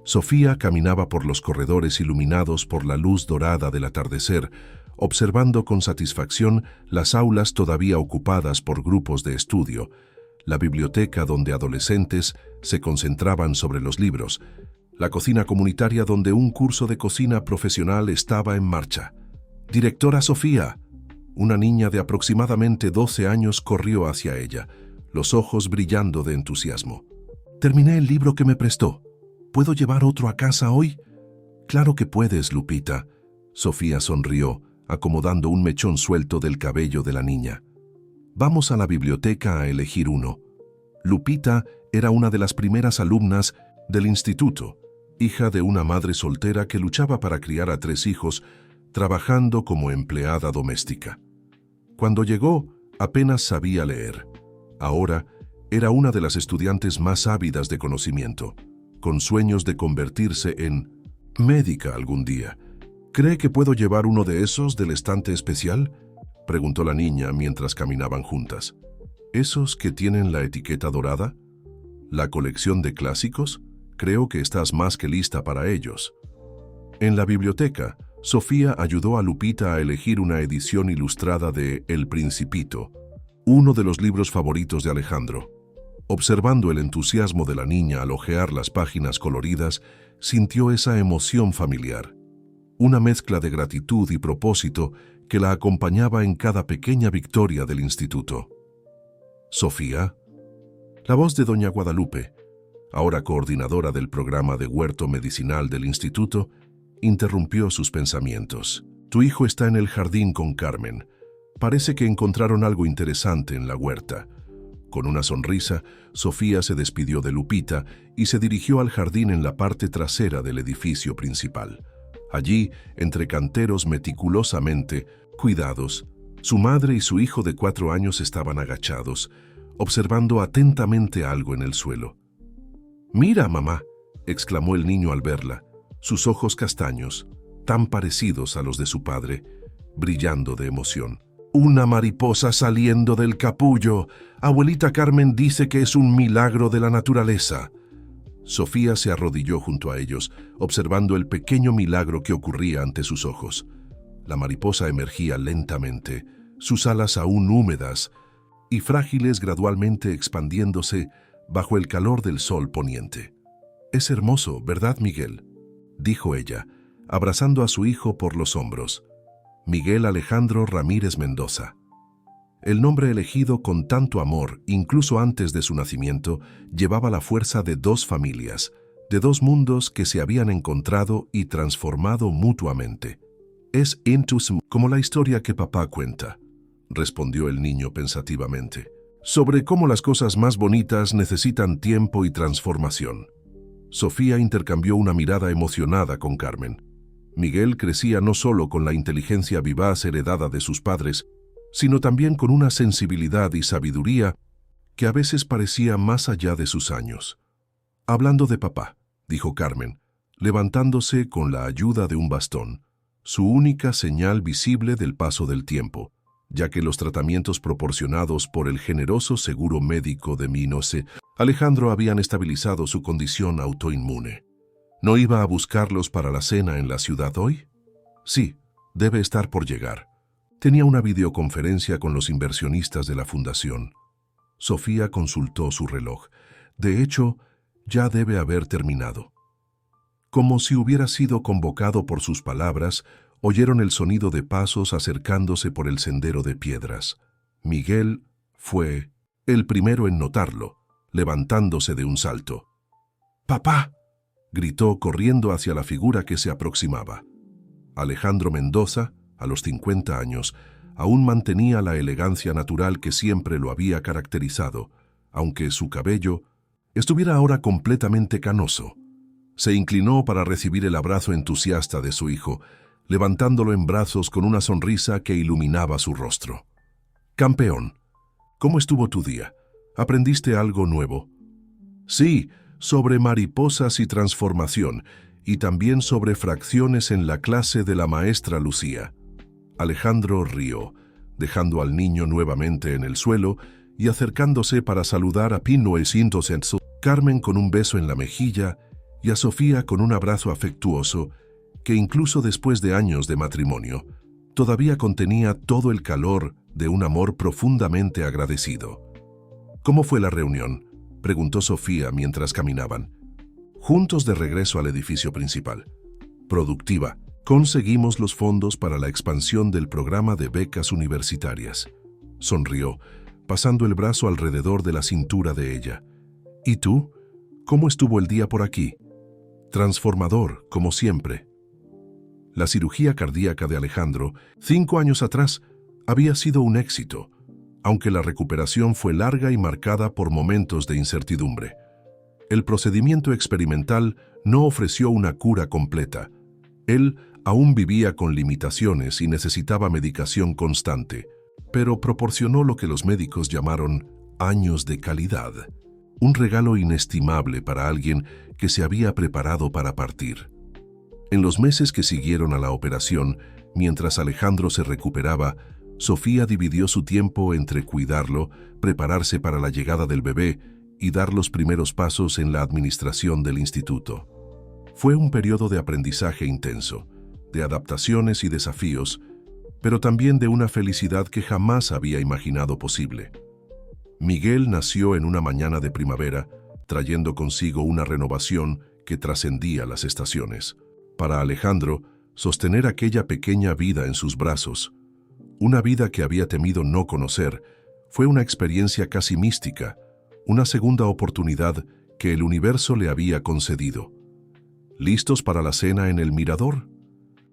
Sofía caminaba por los corredores iluminados por la luz dorada del atardecer, observando con satisfacción las aulas todavía ocupadas por grupos de estudio, la biblioteca donde adolescentes se concentraban sobre los libros, la cocina comunitaria donde un curso de cocina profesional estaba en marcha. «Directora Sofía». Una niña de aproximadamente 12 años corrió hacia ella, los ojos brillando de entusiasmo. «Terminé el libro que me prestó. ¿Puedo llevar otro a casa hoy?» «Claro que puedes, Lupita». Sofía sonrió, acomodando un mechón suelto del cabello de la niña. «Vamos a la biblioteca a elegir uno». Lupita era una de las primeras alumnas del instituto, hija de una madre soltera que luchaba para criar a 3 hijos, trabajando como empleada doméstica. Cuando llegó, apenas sabía leer. Ahora, era una de las estudiantes más ávidas de conocimiento, con sueños de convertirse en médica algún día. «¿Cree que puedo llevar uno de esos del estante especial?», preguntó la niña mientras caminaban juntas. «¿Esos que tienen la etiqueta dorada? ¿La colección de clásicos? Creo que estás más que lista para ellos». En la biblioteca, Sofía ayudó a Lupita a elegir una edición ilustrada de El Principito, uno de los libros favoritos de Alejandro. Observando el entusiasmo de la niña al hojear las páginas coloridas, sintió esa emoción familiar, una mezcla de gratitud y propósito que la acompañaba en cada pequeña victoria del instituto. Sofía, la voz de doña Guadalupe, ahora coordinadora del programa de huerto medicinal del instituto, interrumpió sus pensamientos. Tu hijo está en el jardín con Carmen. Parece que encontraron algo interesante en la huerta. Con una sonrisa, Sofía se despidió de Lupita y se dirigió al jardín en la parte trasera del edificio principal. Allí, entre canteros meticulosamente cuidados, su madre y su hijo de 4 años estaban agachados, observando atentamente algo en el suelo. «Mira, mamá», exclamó el niño al verla, sus ojos castaños, tan parecidos a los de su padre, brillando de emoción. «Una mariposa saliendo del capullo. Abuelita Carmen dice que es un milagro de la naturaleza». Sofía se arrodilló junto a ellos, observando el pequeño milagro que ocurría ante sus ojos. La mariposa emergía lentamente, sus alas aún húmedas y frágiles gradualmente expandiéndose bajo el calor del sol poniente. «Es hermoso, ¿verdad, Miguel?», dijo ella, abrazando a su hijo por los hombros. Miguel Alejandro Ramírez Mendoza. El nombre elegido con tanto amor, incluso antes de su nacimiento, llevaba la fuerza de 2 familias, de 2 mundos que se habían encontrado y transformado mutuamente. «Es intuición, como la historia que papá cuenta», respondió el niño pensativamente, «sobre cómo las cosas más bonitas necesitan tiempo y transformación». Sofía intercambió una mirada emocionada con Carmen. Miguel crecía no solo con la inteligencia vivaz heredada de sus padres, sino también con una sensibilidad y sabiduría que a veces parecía más allá de sus años. «Hablando de papá», dijo Carmen, levantándose con la ayuda de un bastón, su única señal visible del paso del tiempo, ya que los tratamientos proporcionados por el generoso seguro médico de Minose Alejandro habían estabilizado su condición autoinmune. ¿No iba a buscarlos para la cena en la ciudad hoy? Sí, debe estar por llegar. Tenía una videoconferencia con los inversionistas de la fundación. Sofía consultó su reloj. De hecho, ya debe haber terminado. Como si hubiera sido convocado por sus palabras, oyeron el sonido de pasos acercándose por el sendero de piedras. Miguel fue el primero en notarlo, levantándose de un salto. «¡Papá!», gritó corriendo hacia la figura que se aproximaba. Alejandro Mendoza, a los 50 años, aún mantenía la elegancia natural que siempre lo había caracterizado, aunque su cabello estuviera ahora completamente canoso. Se inclinó para recibir el abrazo entusiasta de su hijo, levantándolo en brazos con una sonrisa que iluminaba su rostro. «Campeón, ¿cómo estuvo tu día? ¿Aprendiste algo nuevo?» «Sí, sobre mariposas y transformación, y también sobre fracciones en la clase de la maestra Lucía». Alejandro rió, dejando al niño nuevamente en el suelo y acercándose para saludar a Pino y Carmen con un beso en la mejilla y a Sofía con un abrazo afectuoso que incluso después de años de matrimonio, todavía contenía todo el calor de un amor profundamente agradecido. «¿Cómo fue la reunión?», preguntó Sofía mientras caminaban. «Juntos de regreso al edificio principal. Productiva. Conseguimos los fondos para la expansión del programa de becas universitarias». Sonrió, pasando el brazo alrededor de la cintura de ella. «¿Y tú? ¿Cómo estuvo el día por aquí?» «Transformador, como siempre». La cirugía cardíaca de Alejandro, 5 años atrás, había sido un éxito, aunque la recuperación fue larga y marcada por momentos de incertidumbre. El procedimiento experimental no ofreció una cura completa. Él aún vivía con limitaciones y necesitaba medicación constante, pero proporcionó lo que los médicos llamaron años de calidad, un regalo inestimable para alguien que se había preparado para partir. En los meses que siguieron a la operación, mientras Alejandro se recuperaba, Sofía dividió su tiempo entre cuidarlo, prepararse para la llegada del bebé y dar los primeros pasos en la administración del instituto. Fue un periodo de aprendizaje intenso, de adaptaciones y desafíos, pero también de una felicidad que jamás había imaginado posible. Miguel nació en una mañana de primavera, trayendo consigo una renovación que trascendía las estaciones. Para Alejandro, sostener aquella pequeña vida en sus brazos, una vida que había temido no conocer, fue una experiencia casi mística, una segunda oportunidad que el universo le había concedido. ¿Listos para la cena en el Mirador?,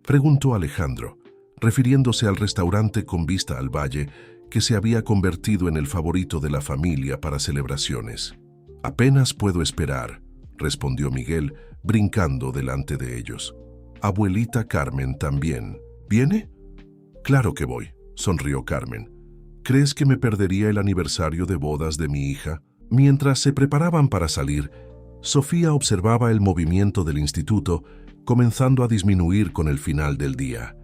preguntó Alejandro, refiriéndose al restaurante con vista al valle que se había convertido en el favorito de la familia para celebraciones. «Apenas puedo esperar», respondió Miguel, brincando delante de ellos. «Abuelita Carmen también. ¿Viene?» «Claro que voy», sonrió Carmen. «¿Crees que me perdería el aniversario de bodas de mi hija?» Mientras se preparaban para salir, Sofía observaba el movimiento del instituto, comenzando a disminuir con el final del día.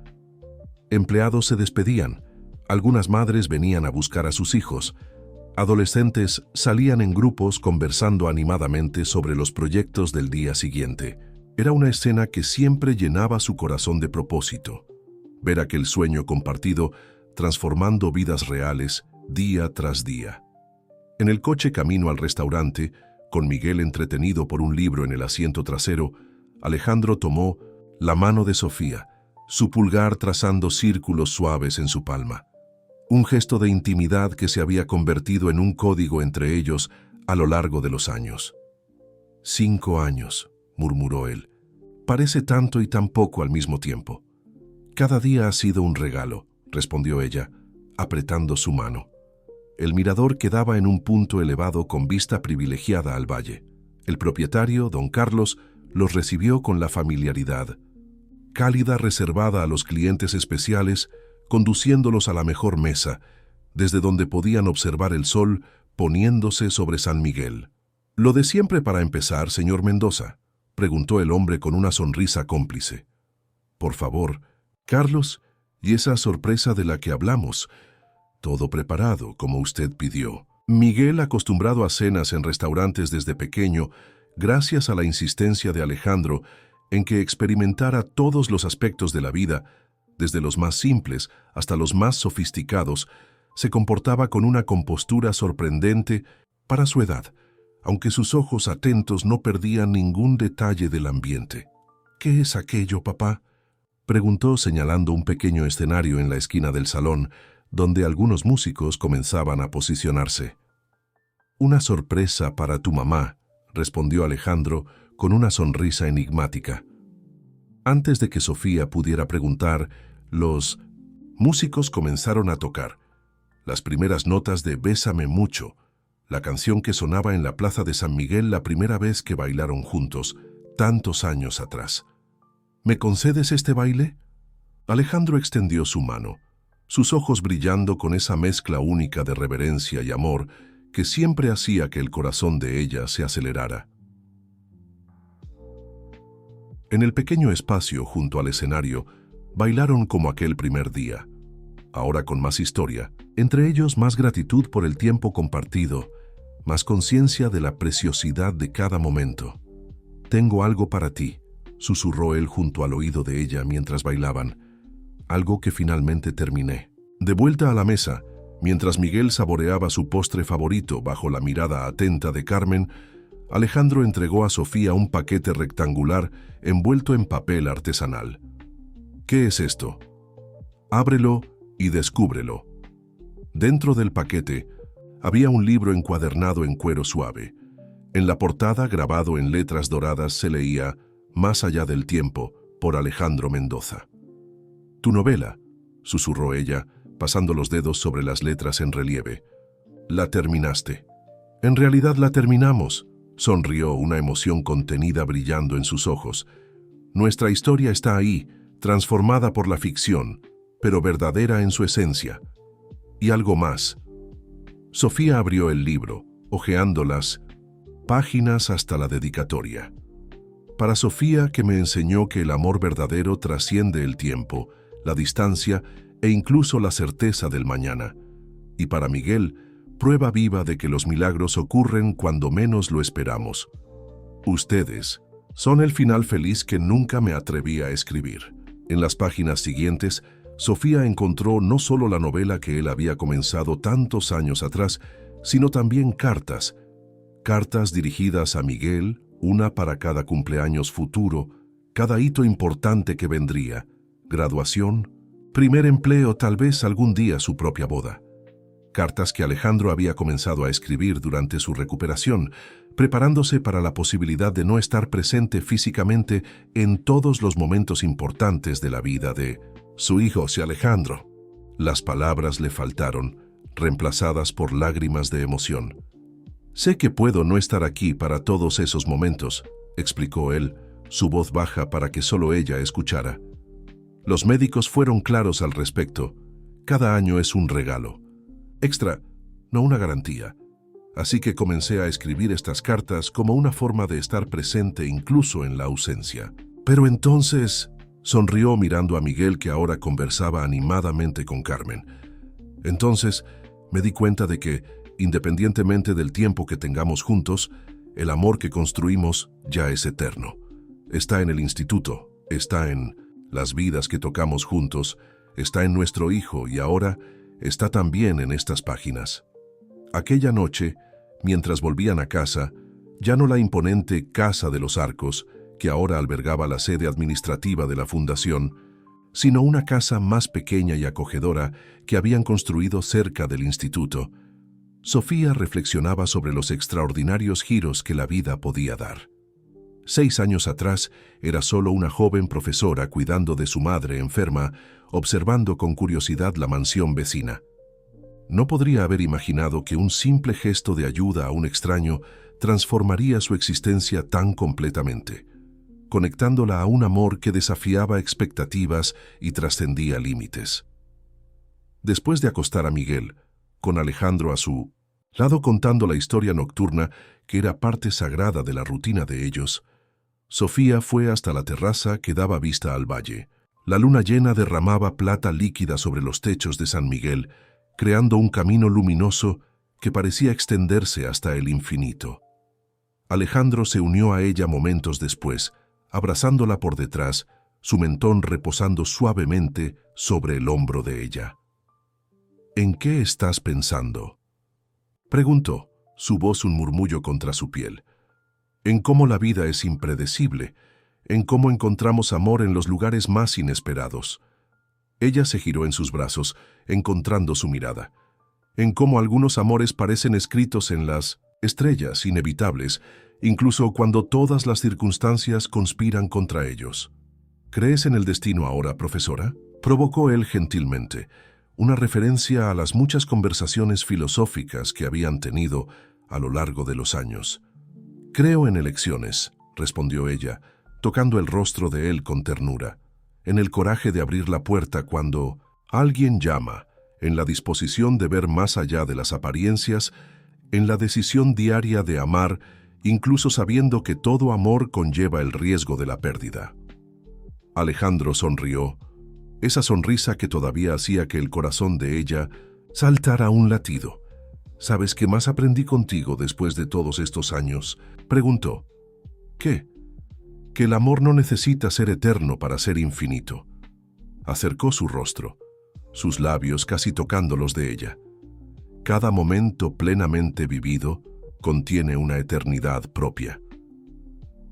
Empleados se despedían, algunas madres venían a buscar a sus hijos, adolescentes salían en grupos conversando animadamente sobre los proyectos del día siguiente. Era una escena que siempre llenaba su corazón de propósito, ver aquel sueño compartido transformando vidas reales día tras día. En el coche camino al restaurante, con Miguel entretenido por un libro en el asiento trasero, Alejandro tomó la mano de Sofía, su pulgar trazando círculos suaves en su palma. Un gesto de intimidad que se había convertido en un código entre ellos a lo largo de los años. 5 años, murmuró él. Parece tanto y tan poco al mismo tiempo. Cada día ha sido un regalo, respondió ella, apretando su mano. El mirador quedaba en un punto elevado con vista privilegiada al valle. El propietario, don Carlos, los recibió con la familiaridad cálida reservada a los clientes especiales, conduciéndolos a la mejor mesa, desde donde podían observar el sol poniéndose sobre San Miguel. «¿Lo de siempre para empezar, señor Mendoza?», preguntó el hombre con una sonrisa cómplice. «Por favor, Carlos, y esa sorpresa de la que hablamos. Todo preparado, como usted pidió». Miguel, acostumbrado a cenas en restaurantes desde pequeño, gracias a la insistencia de Alejandro en que experimentara todos los aspectos de la vida, desde los más simples hasta los más sofisticados, se comportaba con una compostura sorprendente para su edad, aunque sus ojos atentos no perdían ningún detalle del ambiente. «¿Qué es aquello, papá?», preguntó señalando un pequeño escenario en la esquina del salón, donde algunos músicos comenzaban a posicionarse. «Una sorpresa para tu mamá», respondió Alejandro con una sonrisa enigmática. Antes de que Sofía pudiera preguntar, los músicos comenzaron a tocar las primeras notas de Bésame mucho, la canción que sonaba en la plaza de San Miguel la primera vez que bailaron juntos, tantos años atrás. «¿Me concedes este baile?». Alejandro extendió su mano, sus ojos brillando con esa mezcla única de reverencia y amor que siempre hacía que el corazón de ella se acelerara. En el pequeño espacio junto al escenario, bailaron como aquel primer día, ahora con más historia, entre ellos más gratitud por el tiempo compartido, más conciencia de la preciosidad de cada momento. «Tengo algo para ti», susurró él junto al oído de ella mientras bailaban, «algo que finalmente terminé». De vuelta a la mesa, mientras Miguel saboreaba su postre favorito bajo la mirada atenta de Carmen, Alejandro entregó a Sofía un paquete rectangular envuelto en papel artesanal. «¿Qué es esto?». «Ábrelo y descúbrelo». Dentro del paquete había un libro encuadernado en cuero suave. En la portada, grabado en letras doradas, se leía «Más allá del tiempo», por Alejandro Mendoza. «Tu novela», susurró ella, pasando los dedos sobre las letras en relieve. «La terminaste». «En realidad la terminamos», sonrió, una emoción contenida brillando en sus ojos. «Nuestra historia está ahí, transformada por la ficción, pero verdadera en su esencia. Y algo más». Sofía abrió el libro, hojeando las páginas hasta la dedicatoria. «Para Sofía, que me enseñó que el amor verdadero trasciende el tiempo, la distancia e incluso la certeza del mañana. Y para Miguel, prueba viva de que los milagros ocurren cuando menos lo esperamos. Ustedes son el final feliz que nunca me atreví a escribir». En las páginas siguientes, Sofía encontró no solo la novela que él había comenzado tantos años atrás, sino también cartas. Cartas dirigidas a Miguel, una para cada cumpleaños futuro, cada hito importante que vendría, graduación, primer empleo, tal vez algún día su propia boda. Cartas que Alejandro había comenzado a escribir durante su recuperación, preparándose para la posibilidad de no estar presente físicamente en todos los momentos importantes de la vida de su hijo Alejandro. Las palabras le faltaron, reemplazadas por lágrimas de emoción. «Sé que puedo no estar aquí para todos esos momentos», explicó él, su voz baja para que solo ella escuchara. Los médicos fueron claros al respecto. Cada año es un regalo. Extra, no una garantía. Así que comencé a escribir estas cartas como una forma de estar presente incluso en la ausencia. Pero entonces, sonrió mirando a Miguel, que ahora conversaba animadamente con Carmen. Entonces, me di cuenta de que, independientemente del tiempo que tengamos juntos, el amor que construimos ya es eterno. Está en el instituto, está en las vidas que tocamos juntos, está en nuestro hijo y ahora está también en estas páginas. Aquella noche, mientras volvían a casa, ya no la imponente Casa de los Arcos, que ahora albergaba la sede administrativa de la fundación, sino una casa más pequeña y acogedora que habían construido cerca del instituto, Sofía reflexionaba sobre los extraordinarios giros que la vida podía dar. 6 años atrás era solo una joven profesora cuidando de su madre enferma, observando con curiosidad la mansión vecina. No podría haber imaginado que un simple gesto de ayuda a un extraño transformaría su existencia tan completamente, conectándola a un amor que desafiaba expectativas y trascendía límites. Después de acostar a Miguel, con Alejandro a su lado contando la historia nocturna que era parte sagrada de la rutina de ellos, Sofía fue hasta la terraza que daba vista al valle. La luna llena derramaba plata líquida sobre los techos de San Miguel, creando un camino luminoso que parecía extenderse hasta el infinito. Alejandro se unió a ella momentos después, abrazándola por detrás, su mentón reposando suavemente sobre el hombro de ella. «¿En qué estás pensando?», preguntó, su voz un murmullo contra su piel. «En cómo la vida es impredecible, en cómo encontramos amor en los lugares más inesperados». Ella se giró en sus brazos, encontrando su mirada. «En cómo algunos amores parecen escritos en las estrellas, inevitables, incluso cuando todas las circunstancias conspiran contra ellos». «¿Crees en el destino ahora, profesora?», provocó él gentilmente, una referencia a las muchas conversaciones filosóficas que habían tenido a lo largo de los años. «Creo en elecciones», respondió ella, tocando el rostro de él con ternura, en el coraje de abrir la puerta cuando alguien llama, en la disposición de ver más allá de las apariencias, en la decisión diaria de amar, incluso sabiendo que todo amor conlleva el riesgo de la pérdida. Alejandro sonrió, esa sonrisa que todavía hacía que el corazón de ella saltara un latido. «¿Sabes qué más aprendí contigo después de todos estos años?», preguntó. «¿Qué?». «Que el amor no necesita ser eterno para ser infinito». Acercó su rostro, sus labios casi tocando los de ella. «Cada momento plenamente vivido contiene una eternidad propia».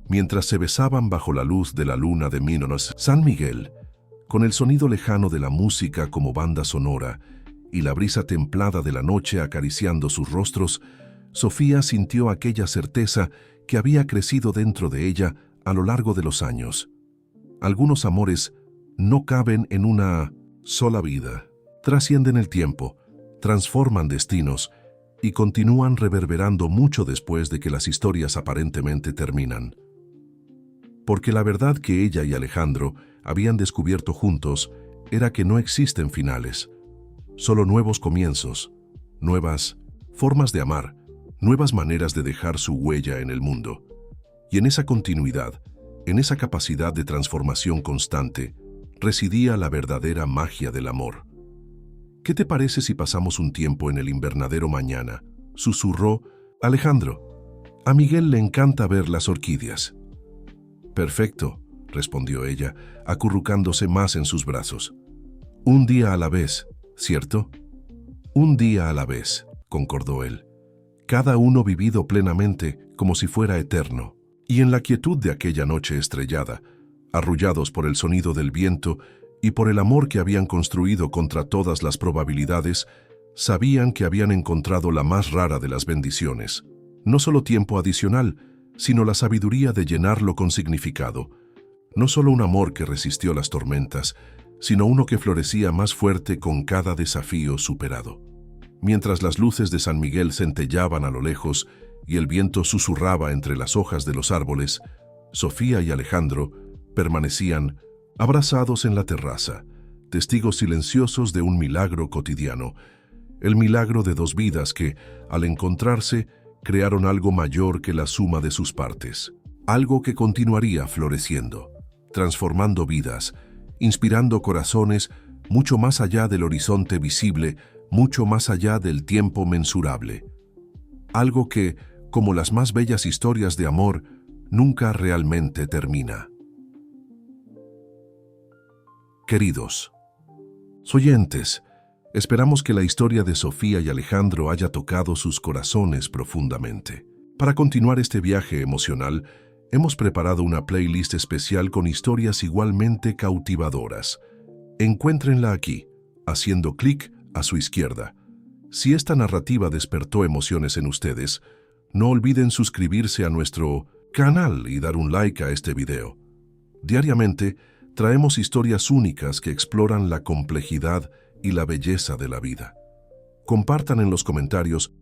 Mientras se besaban bajo la luz de la luna de Mínonos, San Miguel, con el sonido lejano de la música como banda sonora y la brisa templada de la noche acariciando sus rostros, Sofía sintió aquella certeza que había crecido dentro de ella a lo largo de los años. Algunos amores no caben en una sola vida, trascienden el tiempo, transforman destinos y continúan reverberando mucho después de que las historias aparentemente terminan. Porque la verdad que ella y Alejandro habían descubierto juntos era que no existen finales, solo nuevos comienzos, nuevas formas de amar, nuevas maneras de dejar su huella en el mundo. Y en esa continuidad, en esa capacidad de transformación constante, residía la verdadera magia del amor. «¿Qué te parece si pasamos un tiempo en el invernadero mañana?», susurró Alejandro. «A Miguel le encanta ver las orquídeas». «Perfecto», respondió ella, acurrucándose más en sus brazos. Un día a la vez, ¿cierto? Un día a la vez, concordó él. Cada uno vivido plenamente como si fuera eterno. Y en la quietud de aquella noche estrellada, arrullados por el sonido del viento y por el amor que habían construido contra todas las probabilidades, sabían que habían encontrado la más rara de las bendiciones. No solo tiempo adicional, sino la sabiduría de llenarlo con significado. No solo un amor que resistió las tormentas, sino uno que florecía más fuerte con cada desafío superado. Mientras las luces de San Miguel centellaban a lo lejos y el viento susurraba entre las hojas de los árboles, Sofía y Alejandro permanecían abrazados en la terraza, testigos silenciosos de un milagro cotidiano, el milagro de dos vidas que, al encontrarse, crearon algo mayor que la suma de sus partes, algo que continuaría floreciendo, transformando vidas, inspirando corazones mucho más allá del horizonte visible, mucho más allá del tiempo mensurable. Algo que, como las más bellas historias de amor, nunca realmente termina. Queridos oyentes, esperamos que la historia de Sofía y Alejandro haya tocado sus corazones profundamente. Para continuar este viaje emocional, hemos preparado una playlist especial con historias igualmente cautivadoras. Encuéntrenla aquí, haciendo clic a su izquierda. Si esta narrativa despertó emociones en ustedes, no olviden suscribirse a nuestro canal y dar un like a este video. Diariamente, traemos historias únicas que exploran la complejidad y la belleza de la vida. Compartan en los comentarios